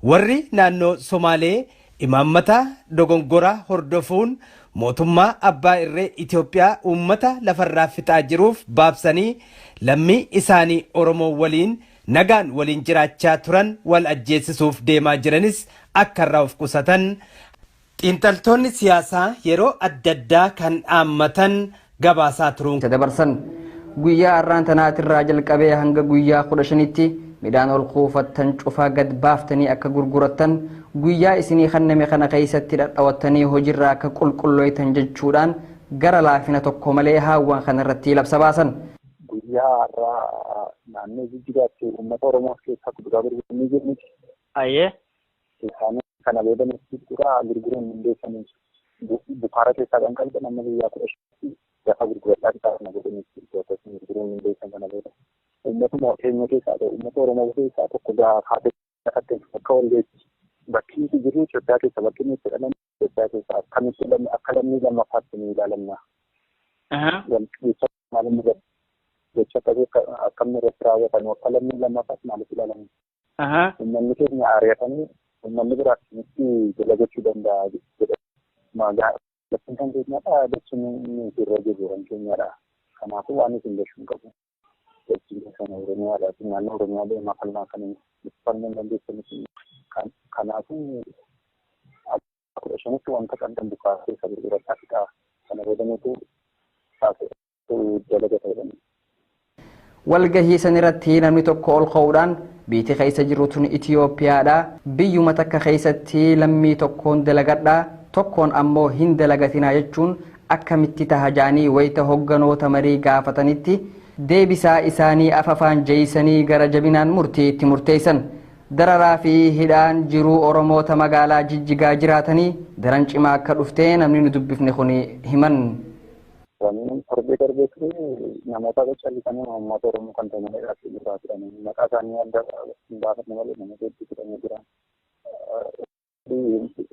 Warri naannoo Somaalee imaammata dogongoraa hordofuun mootummaa abbaa irree Itoophiyaa uummata lafarraa fixaa jiruuf baabsanii lammii isaanii Oromoo waliin nagaan waliin jiraachaa turan wal ajjeesisuuf deemaa jiranis akka irraa of qusatan. Xiinxaltoonni siyaasaa yeroo adda addaa kan dhaammatan gabaasaa turuun. Dabarsan guyyaa har'aan tanaatirraa jalqabee hanga guyyaa 15tti midhaan ol kuufattan cufaa gad baaftanii akka gurgurattan guyyaa isinii kanname kana keessatti dhadhawattanii hojiirraa akka qulqulloytan jechuudhaan gara laafina tokko malee haawwan kanarratti labsa baasan. Guyyaa har'aa naannoo jijjiiraatti uummata Oromoo keessaa kuduraa gurguranii jiraniiti. Ayyee. Kana beekamtii gurguraa gurguruun hundeessanii bukaara keessaa kan qalban nama guyyaa 15 lafa gurguradhaa isaa kana godhanii gurguruun hundeessan kana beekamu. Uummatuma keenya keessaa ta'e uummata Oromoo keessaa tokko gaafate akka walgeessi bakki jiru Itoophiyaa keessa bakki inni itti dhalan Itoophiyaa keessaa akkamitti akka lammii lammaffaatti ni ilaalamna. Jecha maaliin irratti jecha akkamni irratti raawwatan akka lammii lammaffaatti maaliif ilaalamu. Uummanni keenya ari'atanii uummanni biraatti nutti dalagachuu danda'a jedha. Laftiin kan keenyadha jechuun irra jiru kan keenyadha. Kanaafuu waan isin gashuun qabu. Jechuun sana Oromiyaadha. Naannoo Oromiyaa deemaa falmaa kan uffannoo dandeessanitti. Kanaafuu 15tti wanta kan bukaa keessa gurguradhaa fixaa. Kana boodaneetu dalaga ta'edha. Walgahii san irratti namni tokko ol ka'uudhaan biyyi keessa jiru tun Itoophiyaadha. Biyyuma takka keessatti lammii tokkoon dalagadha. Tokkoon ammoo hin dalagatinaa jechuun akkamitti tahajaanii wayita hogganoota marii gaafatanitti deebisaa isaanii afafaan jeeysanii gara jabinaan murtii itti murteessan. Dararaa fi hidhaan jiruu Oromoota magaalaa Jijjigaa jiraatanii daran cimaa akka dhuftee namni nu dubbifne kun himan. Wanni darbee ture namoota callisanii uummata Oromoo kan ta'anidha irraa turanii maqaa isaanii adda baafatanii malee namoota hedduu turanii jiran.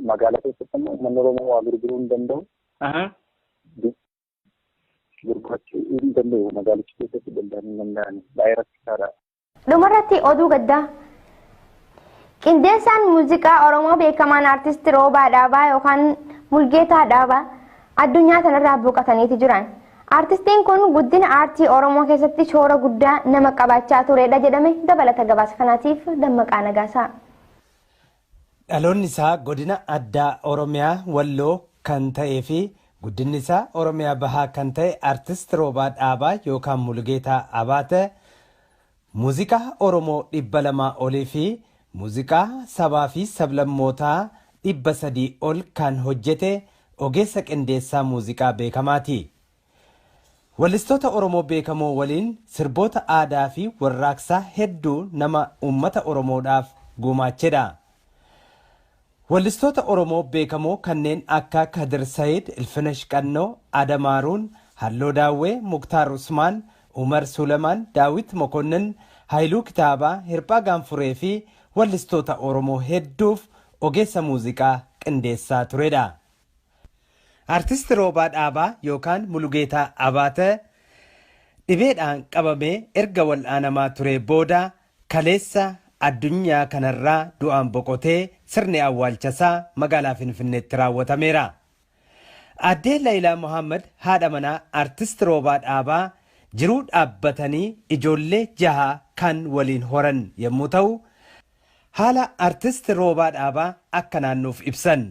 Magaalaa keessatti immoo uummanni Oromoo waa gurguruu hin danda'u. Gurgurachuu hin danda'u magaalicha keessatti daldaluu hin danda'an baay'ee rakkisaadha. Dhumarratti oduu gaddaa. Qindeessaan muuziqaa Oromoo beekamaan artist Roobaa Dhaabaa yookaan Mulgeetaa Dhaabaa addunyaa kanarraa boqotaniiti jiran. Artistiin kun guddina aartii Oromoo keessatti shoora guddaa nama qabaachaa turedha jedhame dabalata gabaasa kanaatiif Dammaqaa Nagaasaa. Dhaloonni isaa godina addaa Oromiyaa Walloo kan ta'ee fi guddinni isaa Oromiyaa bahaa kan ta'e artist Roobaa Dhaabaa yookaan Mulugeetaa Abaate muuziqaa Oromoo 200 olii fi muuziqaa sabaa fi sablammootaa 300 ol kan hojjete ogeessa qindeessaa muuziqaa beekamaati. Wallistoota Oromoo beekamoo waliin sirboota aadaa fi warraaqsaa hedduu nama uummata Oromoodhaaf gumaachedha. Wallistoota Oromoo beekamoo kanneen akka Kadir Sayid, Ilfinesh Qannoo, Adamaaruun, Halloo Daawwee, Muktaar Usmaan, Umar Sulemaan, Daawit Mokonnin, Haayiluu Kitaabaa, Hirphaa Gaanfuree fi wallistoota Oromoo hedduuf ogeessa muuziqaa qindeessaa turedha. Artist Roobaa Dhaabaa yookaan Mulugeetaa Abaate dhibeedhaan qabamee erga wal'aanamaa ture booda kaleessa addunyaa kanarraa du'aan boqotee sirni awwaalchasaa magaalaa Finfinneetti raawwatameera. Addee Laayilaa Mohaammed haadha manaa artist Roobaa Dhaabaa jiruu dhaabbatanii ijoollee 6 kan waliin horan yommuu ta'u haala artist Roobaa Dhaabaa akka naannuuf ibsan.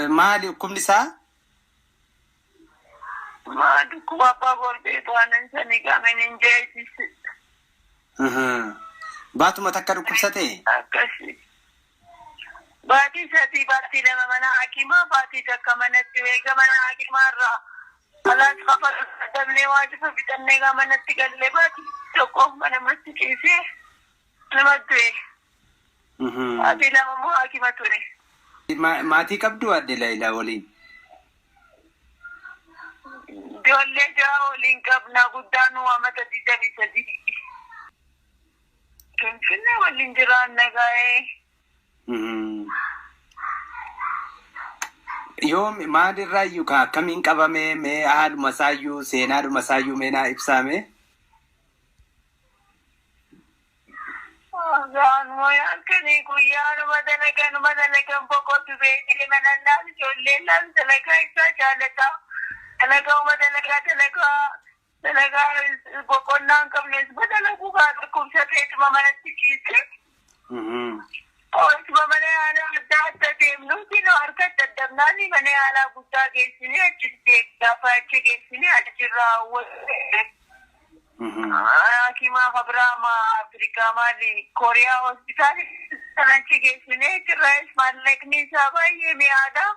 Maali hukumni isaa? Maali kuma abbaa golbee to'anan sanii qaamaniin jeesisi. Baatuma takka dhukkubsate? Akkasi. Baatii 3 baatii 2 mana hakimaa baatii takka manatti weega mana hakimaarraa alaas qafa dablee waajifa bitannee manatti gallee baatii tokkoof mana matti ciisee nama du'e. Baatii 2 moo hakima ture. Maatii qabdu Addee Laayilaa waliin? Ijoollee 6 waliin qabna guddaan amata 23. Finfinnee waliin jiraanna gaa'ee. Yoo maalirraa iyyuu akkamiin qabame mee haaluma isaayyuu seenaadhuma isaayyuu mee naa ibsaame? Kani guyyaanuma dalagan boqotu beekee manannaan ijoolleen laan dalagaa isaa jaalataa. Dalagauma dalagaa boqonnaan qabnes badalaguu baata kubsateetuma manatti ciise. Ooltuma mana yaalaa adda deemnuuti nu harka daddabnaani mana yaalaa guddaa geessine achitti gaafa achi geessine achirraa hawwate. Hakimaa Abrahaama Afrikaa maali Kooriyaa hospitaali sanatti geessine achirraas maallaqni isaa baay'ee mi'aadha.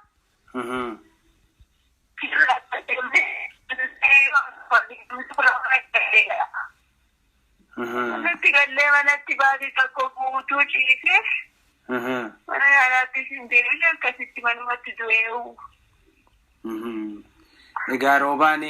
Manatti gallee manatti baatii tokko guutuu ciise. Mana yaalaattis hin deemne akkasitti manumatti du'eewu. Egaa Roobaan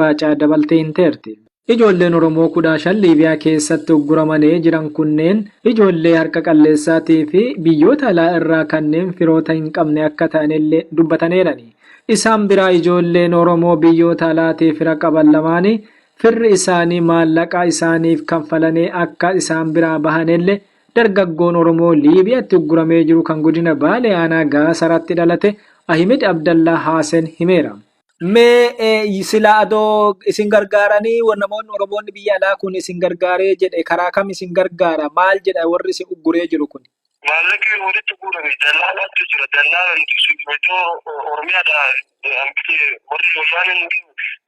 Baacaa dabaltee hin teerte. Ijoolleen Oromoo 15 Liibiyaa keessatti ugguramanii jiran kunneen ijoollee harka qalleessaatii fi biyyoota alaa irraa kanneen firoota hin qabne akka ta'anillee dubbataniirani. Isaan biraa ijoolleen Oromoo biyyoota alaatii fira qaban lamaanii firri isaanii maallaqa isaaniif kanfalanii akka isaan biraa bahanillee dargaggoon Oromoo Liibiyaatti ugguramee jiru kan godina Baalee aanaa Gaasaratti dhalate Ahmed Abdallaa Haasen himeera. Mee sila adoo isin gargaaranii namoonni Oromoonni biyya alaa kun isin gargaaree jedhe karaa kam isin gargaara maal jedha warri isin ugguree jiru kun? Maallaqni walitti guurame dallaalaatu jira dallaalaan iddoo Oromiyaadhaa hambitee warri Wayyaaneen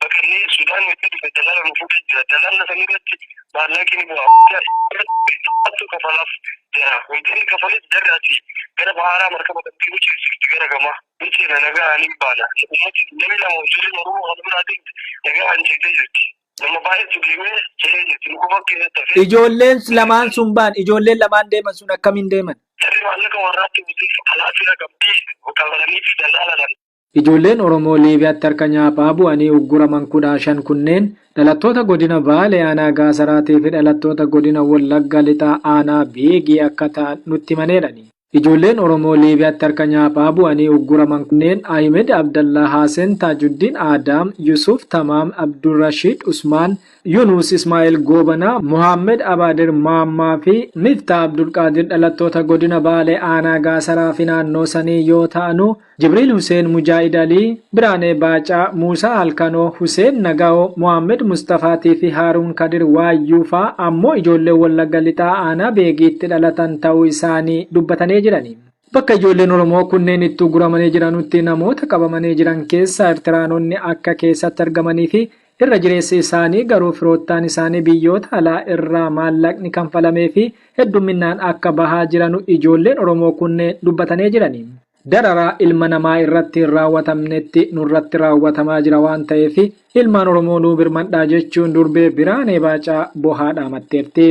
bakka Sudaan itti dhufe dallaalaan fuudhee jira dallaala san irratti maallaqni bu'aa kafalaaf jira wantoonni kafaleef jarraati gara baharaa markaba dhabbii wuceessifti gara gamaa wuceena nagaa hin baana ummati namni lama ijoolleen Oromoo kan biraatiin nagaa hin jettee jirti nama baay'eetu deemee jedhee jirti nu qofa keessatti hafee. Ijoolleen lamaan sun baan ijoolleen lamaan deeman sun akkamiin deeman? Jarri maallaqa warraatti wuceef alaafira qabdii kafalanii fi dallaalaan. Ijoolleen Oromoo Liibiyaatti harka nyaaphaa bu'anii ugguraman 15 kunneen dhalattoota godina Baalee aanaa Gaasaraatii fi dhalattoota godina Wallagga Lixaa aanaa Beegii akka ta'an nutti himaneerani. Ijoolleen Oromoo Liibiyaatti harka nyaaphaa bu'anii ugguraman kunneen Ahmed Abdallaa Haasen, Taajuddin Aadaam, Yusuf Tamaam, Abdurrashiid Usmaan, Yunus Ismaa'eel Goobanaa, Muhammed Abaadir Maammaa fi Miftaa Abdulqaadir dhalattoota godina Baalee Aanaa Gaasaraa fi naannoo sanii yoo ta'anu, Jibriil Huseen Mujaahid Alii, Biraanee Baacaa, Muusaa Halkanoo, Huseen Nagaa'oo, Muhammed Mustafaatii fi Haaruun Kadir Waayyuu fa'aa ammoo ijoollee Wallagga Lixaa Aanaa Beegiitti dhalatan ta'uu isaanii dubbatanii jirani. Bakka ijoolleen Oromoo kunneen itti uguramanii jiranutti namoota qabamanii jiran keessa Eertiraanonni akka keessatti argamanii fi irra jireessi isaanii garuu firoottaan isaanii biyyoota alaa irraa maallaqni kanfalamee fi hedduminaan akka bahaa jiranu ijoolleen Oromoo kunneen dubbatanii jirani. Dararaa ilma namaa irratti hin raawwatamnetti nurratti raawwatamaa jira waan ta'eef ilmaan Oromoo nuu birmadhaa jechuun durbee Biraanee Baacaa bohaadhaa matteerti.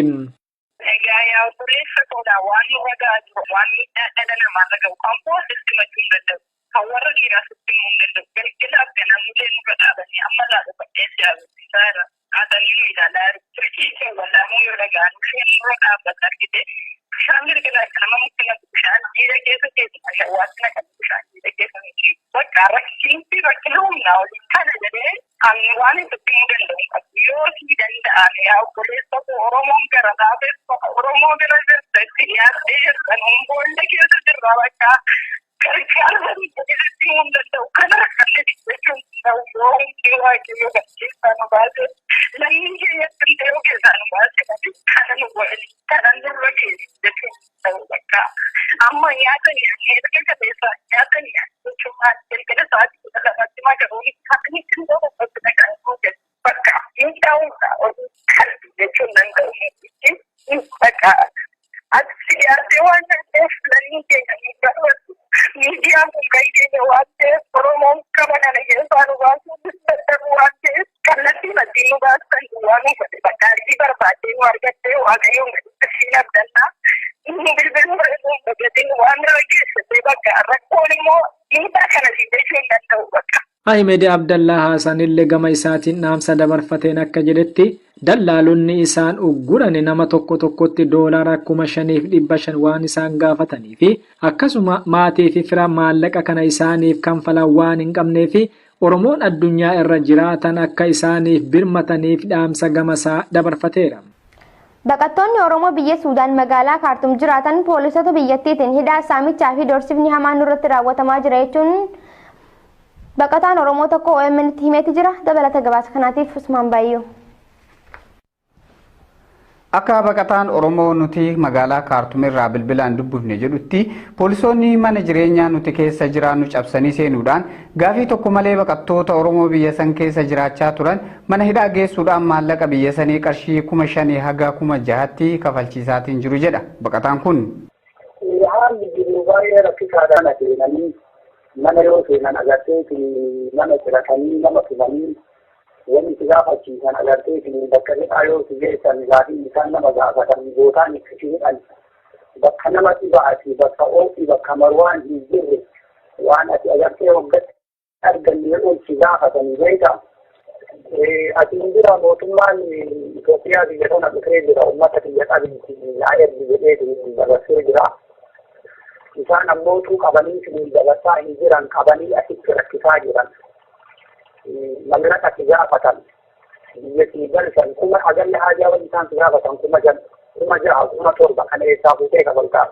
Egaa yaa obboleessa koodhaa waan nurra gahaa jiru waan miidhaa dhala namaarra gahu kan boosisti machuu hin danda'u. Kan warra dhiiraa sitti himuu hin danda'u. Galgalaaf ganamullee nurra dhaabanii amma laadhu badheessi yaabessisaa irra haatanii nu ilaalaa jiru. Turkiitiin wallaamuu yoo dhagaan nurra dhaabbata argite bishaan galgalaa kana nama mukti bishaan jiidha keessa keessumaa shawwaatti naqan bishaan jiidha keessa miti. Bakka rakkiinti bakki humnaa waliin kana jedhee ani waan itti himuu danda'u qabu. Yoo sii danda'an yaa obboleessa koo Oromoon gara dhaabessa Oromoo gara gartatti dhiyaatee jirtan humboollee keessa jirra bakka gargaaranii jedhatti himuu hin danda'u. Kana rakkanne jechuun ta'u yoo hundee waaqayyoo keessaa nu baase lammiin keenyatti illee yoo keessaa nu baase kana nu waliin kana nurra keessa jechuun ta'u bakka amma nyaata nyaannee erga qabeessaa nyaata nyaannee jechuun maal galgala sa'aatii kudha lamatti magaroonni kaanii ittiin dhoofatti dhagaan googatu. Bakka miidhaa'uudha olii kalbi jechuun danda'u bakka ati siyaasee waan ta'eef lammiin keenya miidhaa'u miidiyaan kun kan keenya waan ta'eef Oromoon qaba kana keessaa nu baasuu dadhabu waan ta'eef kallattii maddii nu baasan waan nu godhe bakka argii barbaadee nu argattee waaqayyoon gaditti siin abdannaa inni bilbiluu reefuun bagatee waan rageessatee bakka rakkoon immoo miidhaa kana si jechuu hin danda'u bakka. Ahmed Abdallaa Haasan illee gama isaatiin dhaamsa dabarfateen akka jedhetti dallaalonni isaan uggurani nama tokko tokkotti doolaara 5,500 waan isaan gaafatanii fi akkasuma maatii fi fira maallaqa kana isaaniif kanfalan waan hin qabnee fi Oromoon addunyaa irra jiraatan akka isaaniif birmataniif dhaamsa gamasaa dabarfateera. Baqattoonni Oromoo biyya Suudaan magaalaa Kaartum jiraatan poolisota biyyattiitiin hidhaa saamichaa fi doorsifni hamaan nurratti raawwatamaa jira jechuun baqataan Oromoo tokko OMN itti himeeti jira. Dabalata gabaasa kanaatiif Usmaan Baayyoo. Akka baqataan Oromoo nuti magaalaa Kaartum irraa bilbilaan dubbifne jedhutti poolisoonni mana jireenyaa nuti keessa jiraannu cabsanii seenuudhaan gaafii tokko malee baqattoota Oromoo biyya san keessa jiraachaa turan mana hidhaa geessuudhaan maallaqa biyya sanii qarshii 5,000 haga 6,000tti kafalchiisaatiin jiru jedha baqataan kun. Haalli jiru baay'ee rakkisaadhaan adeemanii mana yoo seenan agartee nama ciratanii nama tumanii wanti si gaafachiisan agartee bakka hidhaa yoo si geessan gaafii isaan nama gaafatan gootaan itti hidhan bakka namatti ba'ati bakka oofii bakka marwaan hin jirre waan ati agartee hoggatti arganne si gaafatanii beeka. Ati hin jira mootummaan Itoophiyaa biyya kana dhufee jira uummata biyya qabiinsi yaa'eddi jedhee dabarsee jira. Isaan ammootuu qabanii dabarsaa hin jiran qabanii asitti rakkisaa jiran. Mallaqa si gaafatan biyya si galchan kuma agalli haajaa wani isaan si gaafatan kuma 6 kuma 7 kana eessaa fuutee kabaltaa.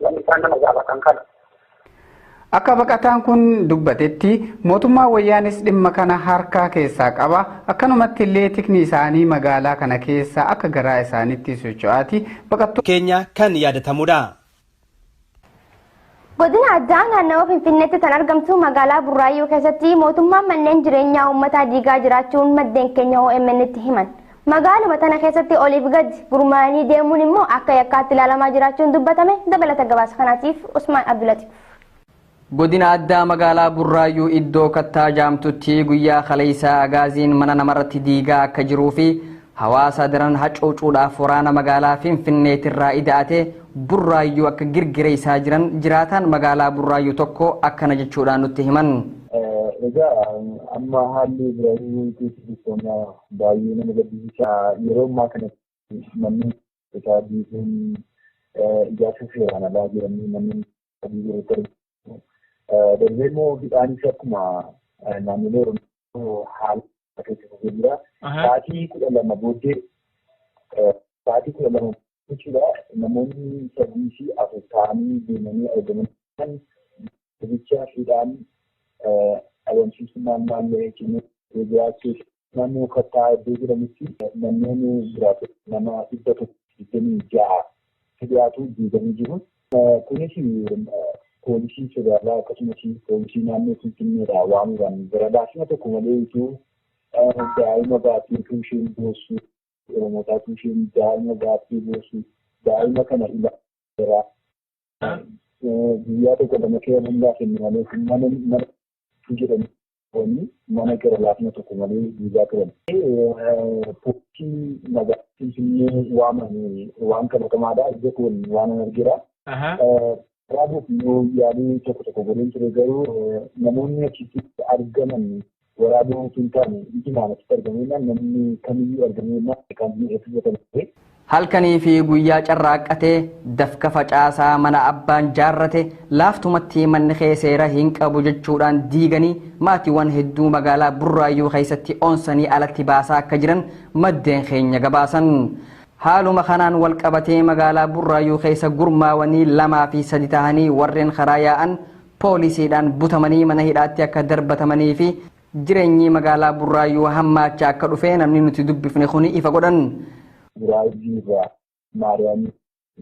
Wanni isaan nama gaafatan kana. Akka baqataan kun dubbatetti mootummaa wayyaanis dhimma kana harkaa keessaa qaba. Akkanumatti illee tikni isaanii magaalaa kana keessa akka garaa isaaniitti socho'aati. Baqattoota keenya kan yaadatamudha. Godina addaa naannawaa Finfinneetti kan argamtu magaalaa Burraayyuu keessatti mootummaan manneen jireenyaa uummataa diigaa jiraachuun maddeen keenya OMN itti himan. Magaaluma tana keessatti oliif gadi gurmaa'anii deemuun immoo akka yakkaatti ilaalamaa jiraachuun dubbatame. Dabalata gabaasa kanaatiif Usmaan Abdulatiif. Godina addaa magaalaa Burraayyuu iddoo kattaa jaamtutti guyyaa kaleessaa agaaziin mana namarratti diigaa akka jiruu fi hawaasa daran hacuucuudhaaf waraana magaalaa Finfinneetirraa ida'ate Burraayyuu akka girgira isaa jiran jiraataan magaalaa Burraayyuu tokko akkana jechuudhaan nutti himan. Egaa amma haalli Burraayyuutti biftoona baay'ee nama gaddisiisa. Yeroo ammaa kanatti manni isaa diiguun ijaarsa seeraan alaa jedhamanii namni sadii yeroo ta'u darbee immoo hidhaanis akkuma naannolee Oromoo haala keessatti jira. Sa'aatii 12 booddee jechuudha namoonni 3 fi 4 ta'anii deemanii argaman bicha hidhaan adeemsisummaan naannoo jechuun jiraachuu naannoo kattaa iddoo jedhamutti namoonni jiraatu nama 126 dhiyaatu diiganii jiru. Kunis poolisii federaalaa akkasumas poolisii naannoo Finfinneedhaa waamuudhaan gara laafina tokko malee utuu daa'ima baattii isheen boossu Oromootaa isheen daa'ima baattii boossu daa'ima kana ilaalaa guyyaa tokko lama keessa hundaa kennu malee mana jedhamu mana gara laafina tokko malee diigaa turan. Poolisii magaalaa Finfinnee waamanii waan qabatamaadha. Iddoo kun waan argira. Waraabuuf yoo yaaduu tokko godheen ture garuu namoonni achitti argaman waraabuu hin taane ijaan achitti argamuudhaan namni kamiyyuu argamuudhaan kan eebbifatan ture. Halkanii fi guyyaa carraaqqatee dafka facaasaa mana abbaan jaarrate laaftumatti manni kee seera hin qabu jechuudhaan diiganii maatiiwwan hedduu magaalaa Burraayyuu keessatti onsanii alatti baasaa akka jiran maddeen keenya gabaasan. Haaluma kanaan wal qabatee magaalaa Burraayyuu keessa gurmaawanii 2 fi 3 tahanii warreen karaa yaa'an poolisiidhaan butamanii mana hidhaatti akka darbatamanii fi jireenyi magaalaa Burraayyuu hammaachaa akka dhufee namni nuti dubbifne kuni ifa godhan. Burraayyuu irraa Maariyaamii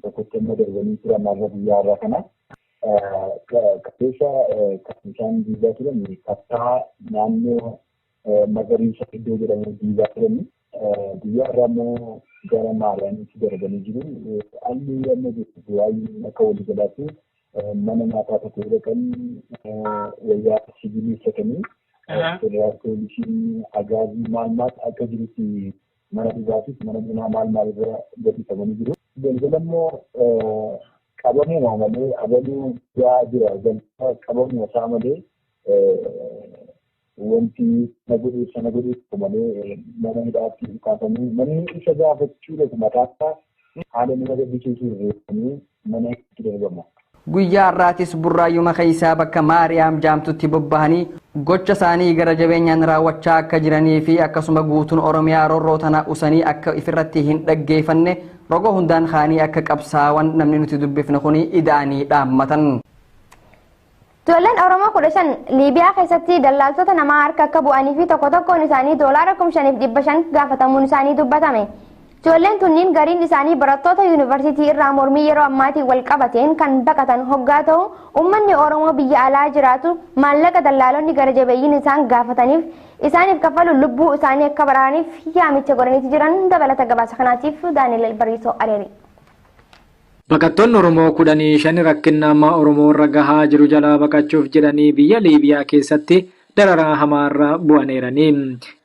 tokkotti amma darbanii turan har'a guyyaa irraa kana qabeessa kan isaan diigaa turan kattaa naannoo magariisa iddoo jedhamu diigaa turan guyyaa irraa immoo gara Maariyaamiitti darbanii jiru. Alli amma Burraayyuu akka walii galaatti mana nyaataa tokko dhaqan wayyaa sibiilii uffatanii federaal poolisiin agaazii maal akka jirutti mana dhugaatis mana bunaa maal irra gadhiifamanii jiru. Galgala immoo qabamuma malee abaluu gaa jira. Galgala qabamuma isaa malee wanti sana godheessu malee mana hidhaatti kaafamanii manni isa gaafachuudhaaf mataatti haala nama gaddisiisuu irreeffamee mana itti darbama. Guyyaa har'aatis Burraayyuu keessaa bakka Maariyaam jaamtutti bobbahanii gocha isaanii gara jabeenyaan raawwachaa akka jiranii fi akkasuma guutuun Oromiyaa roorroo tana usanii akka ifirratti hin dhaggeeffanne rogoo hundaan kaanii akka qabsaawan namni nuti dubbifne kuni ida'anii dhaammatan. Ijoolleen Oromoo 15 Liibiyaa keessatti dallaaltota namaa harka akka bu'anii fi tokkoon isaanii $5,500 gaafatamuun isaanii dubbatame. Ijoolleen tunniin gariin isaanii barattoota yuunivarsiitii irraa mormii yeroo ammaatiin wal qabateen kan baqatan hoggaa ta'u uummanni Oromoo biyya alaa jiraatu maallaqa dallaalonni gara jabeeyyiin isaan gaafataniif isaaniif kaffaluun lubbuu isaanii akka baraaraniif yaamicha godhaniiti jiran dabalata gabaasa kanaatiif Daani'eel Bariisoo Areeri. Baqattoonni Oromoo 15 rakkinnaammaa Oromoo irra gahaa jiru jalaa baqachuuf jedhanii biyya Liibiyaa keessatti dararaa hamaarra bu'aneeranii.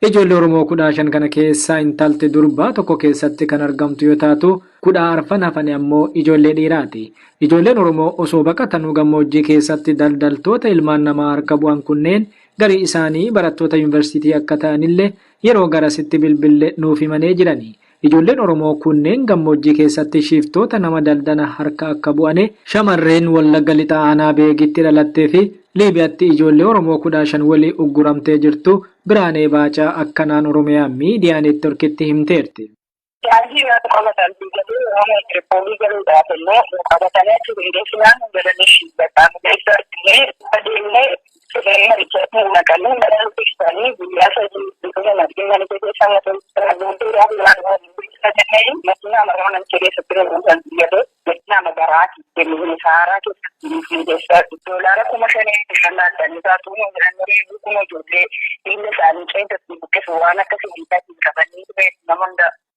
Ijoollee Oromoo 15 kana keessaa intalti durbaa tokko keessatti kan argamtu yoo taatu 14 hafan ammoo ijoollee dhiiraati. Ijoolleen Oromoo osoo baqatanuu gammoojjii keessatti daldaltoota ilmaan namaa harka bu'an kunneen garii isaanii barattoota yuunivarsiitii akka ta'anillee yeroo garasitti bilbille nuuf himanii jirani. Ijoolleen Oromoo kunneen gammoojjii keessatti shiiftoota nama daldala harka akka bu'ane shamarreen Wallagga Lixaa Aanaa Beegitti dhalattee fi Liibiyaatti ijoollee Oromoo 15 walii ugguramtee jirtu Biraanee Baacaa akkanaan Oromiyaa miidiyaa neetworkitti himteerti.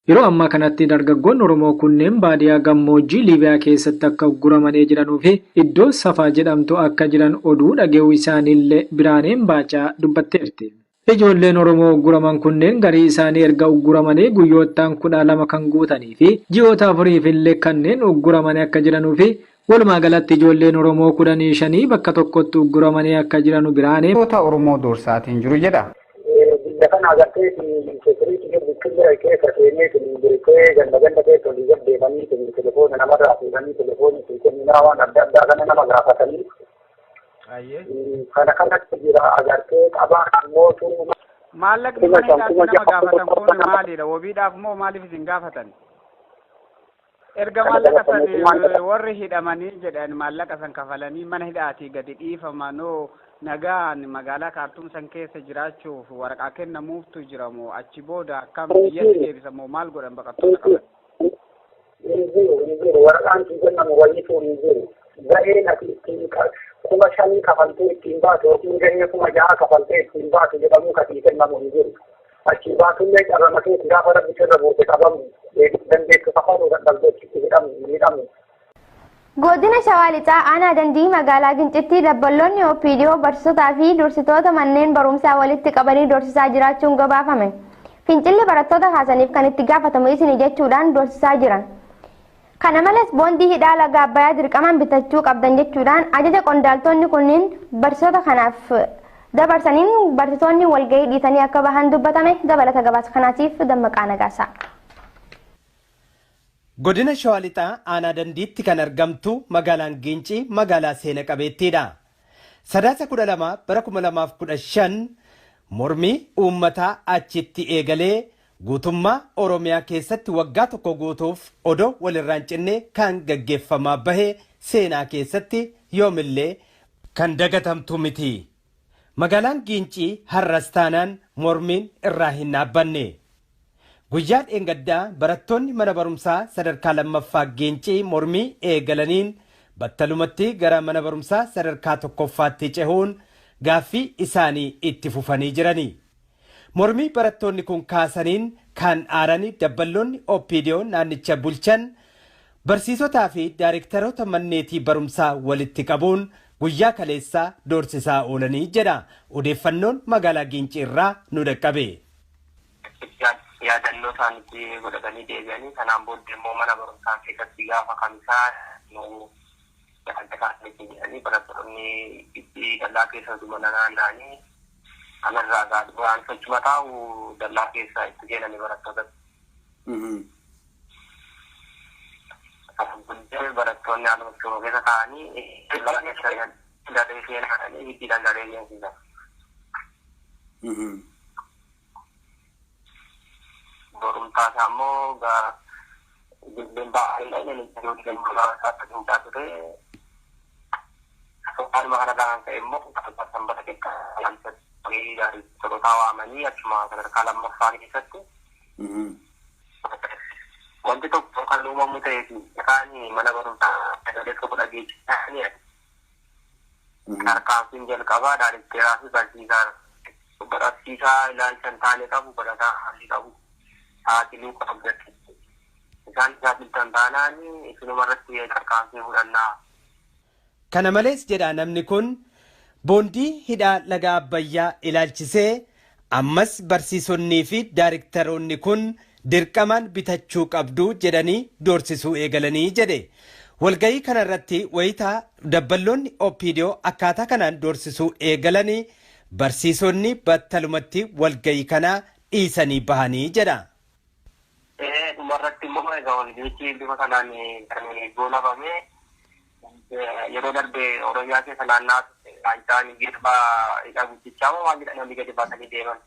Yeroo ammaa kanatti dargaggoonni Oromoo kunneen baadiyyaa gammoojjii Liibiyaa keessatti akka ugguramanii jiranuu fi iddoo Safaa jedhamtu akka jiran oduu dhaga'uu isaaniillee Biraaneen Baacaa dubbatteerti. Ijoolleen Oromoo ugguraman kunneen garii isaanii erga ugguramanii guyyoottan 12 kan guutanii fi ji'oota 4 illee kanneen ugguramanii akka jiranuu fi walumaa galatti ijoolleen Oromoo 15 bakka tokkotti ugguramanii akka jiranu Biraaneen Oromoo doorsaatiin jiru jedha. kan agartee seekuriitii gadi killa keessa seenee beekee ganda keessa olii deemanii telefoona namarraa fuudhanii telefoonii kenninaa waan adda addaa kana nama gaafatanii kana kanatti jira agartee qabaan mootu maallaqni mana nama gaafatan kun maalidha wabiidhaaf moo maaliif isin gaafatan erga maallaqa san warri hidhamanii jedhan maallaqa san kafalanii mana hidhaatii gadi dhiifamanoo nagaan magaalaa kaartuum san keessa jiraachuuf waraqaa kennamuuftu jira moo achi booda akkam biyyatti deebisa moo maal godhan baqattoota qaban hinjiru waraqaan kennamu wayiitu hinjiru ga'een ati ittiin kuma shanii kafaltee ittiin baatu yookiin gahee kuma jaha kafaltee ittiin baatu jedhamuu katii kennamu hinjiru achi baatullee carramatee gaafa rabbi sirra buute qabamu dandeessu kafaluu dadhabdeetti hidhamu. Godina Shawaa Lixaa aanaa dandii magaalaa Gincitti dabballoonni OPDO barsiisotaa fi dursitoota manneen barumsaa walitti qabanii dorsisaa jiraachuun gabaafame. Fincilli barattoota kaasaniif kan itti gaafatamu isin jechuudhaan dorsisaa jiran. Kana malees boondii hidhaa laga Abbayyaa dirqamaan bitachuu qabdan jechuudhaan ajaja qondaaltonni kunniin barsiisota kanaaf dabarsaniin barsiisonni walgahii dhiisanii akka bahan dubbatame dabalata gabaasa kanaatiif Dammaqaa Nagaasaa. Godina Shawaa Lixaa aanaa dandiitti kan argamtu magaalaan Gincii magaalaa seena qabeettiidha. Sadaasa 12 bara 2015 mormii uummataa achitti eegalee guutummaa Oromiyaa keessatti waggaa tokko guutuuf odoo walirraan cinne kan gaggeeffamaa bahe seenaa keessatti yoomillee kan dagatamtu miti. Magaalaan Gincii har'as taanaan mormiin irraa hin dhaabbanne. Guyyaa dheengaddaa barattoonni mana barumsaa sadarkaa lammaffaa Gincii mormii eegalaniin battalumatti gara mana barumsaa sadarkaa tokkoffaatti cehuun gaaffii isaanii itti fufanii jirani. Mormii barattoonni kun kaasaniin kan aaranii dabballoonni OPDO naannicha bulchan barsiisotaa fi daayirektaroota manneetii barumsaa walitti qabuun guyyaa kaleessaa doorsisaa oolanii jedha odeeffannoon magaalaa Gincii irraa nu dhaqqabe. Yaadannoo isaaniitti godhatanii deebi'anii kanaan booddee immoo mana barumsaa keessatti gaafa kamisaa isaaniitti jedhanii barattoonni itti dallaa keessa mana naanna'anii kanarraa gaadhu waan sochuma taa'u dallaa keessa itti seenanii barattoota. Barattoonni haaluma sochuma keessa taa'anii daree seenanii hiddiidhaan daree seensisan. Borumtaas ammoo jilbeen baay'ee inni ture. Akkuma kanarraa kan ka'e immoo sanbata keessatti waamanii achuma sadarkaa lammaffaa keessatti wanti tokko kan uumamu ta'ee fi yookaan mana barumsaa sagalee tokko dhageessisanii harkaanfiin jalqabaa daayirekteeraa fi barsiisaa ilaalcha hin taane qabu barataa haalli qabu. Haatilee qabdatti isaan biltan taanaan isinuma irratti tarkaanfii fudhannaa. Kana malees jedha namni kun boondii hidhaa laga Abbayyaa ilaalchisee ammas barsiisonnii fi daayirektaroonni kun dirqamaan bitachuu qabdu jedhanii doorsisuu eegalanii jedhe. Walgahii kanarratti wayitaa dabballoonni OPDO akkaataa kanaan doorsisuu eegalanii barsiisonni battalumatti walgahii kana dhiisanii bahanii jedha. Dhumarratti immoo egaa walgahichi bifa kanaan kan goolabame yeroo darbe Oromiyaa keessa naannaa isaan girbaa hidha guddichaa moo waan jedhan gadi baasanii deeman.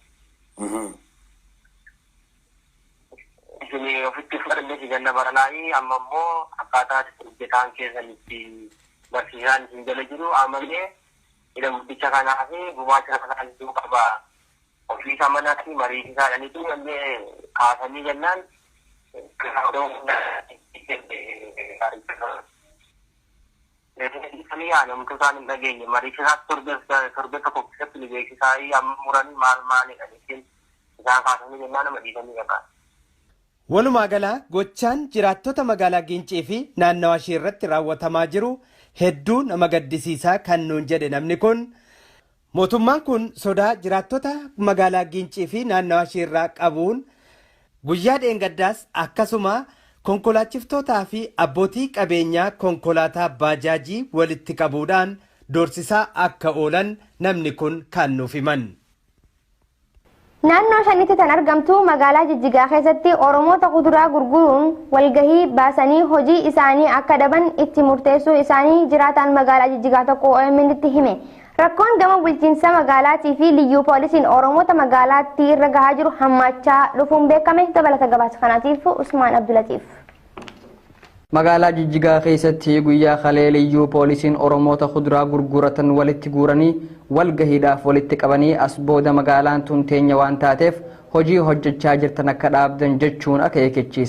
Isin ofitti fudhannee ganna baranaanii amma immoo akkaataa hojjetaan keessanitti barsiisaan isin jala jiru ammallee hidha guddicha kanaa fi gumaacha kanaa jiru qaba. Ofiisa manatti mariisisaadhaniitu illee kaasanii jennaan. Namtootaan hin dhageenye mariisisaas torbe tokko keessatti beeksisaa amma muranii maalidha jechuun isaan kaasanii jennaan nama dhiisanii qaban. Walumaa galaa gochaan jiraattota magaalaa Gincii fi naannawaa ishee irratti raawwatamaa jiru hedduu nama gaddisiisaa kan nuun jedhe namni kun. Mootummaan kun sodaa jiraattota magaalaa Gincii fi naannawaa ishee irraa qabuun guyyaa dheengaddaas akkasuma konkolaachiftoota fi abbootii qabeenyaa konkolaataa baajaajii walitti qabuudhaan doorsisaa akka oolan namni kun kan nuuf himan. Naannoo shanitti tan argamtu magaalaa Jijjigaa keessatti Oromoota kuduraa gurguruun walgahii baasanii hojii isaanii akka dhaban itti murteessuu isaanii jiraataan magaalaa Jijjigaa tokko OMN'tti hime. Rakkoon gama bulchiinsa magaalaatii fi liyyuu poolisiin Oromoota magaalaatti irra gahaa jiru hammaachaa dhufuun beekame. Dabalata gabaasa kanaatiif Usmaan Abdulatiif. magaalaa Jijjigaa keessatti guyyaa kalee liyyuu poolisiin Oromoota kuduraa gurguratan walitti guuranii walgahiidhaaf walitti qabanii as booda magaalaan tun teenya waan taateef hojii hojjechaa jirtan akka dhaabdan jechuun akeekkachiisan.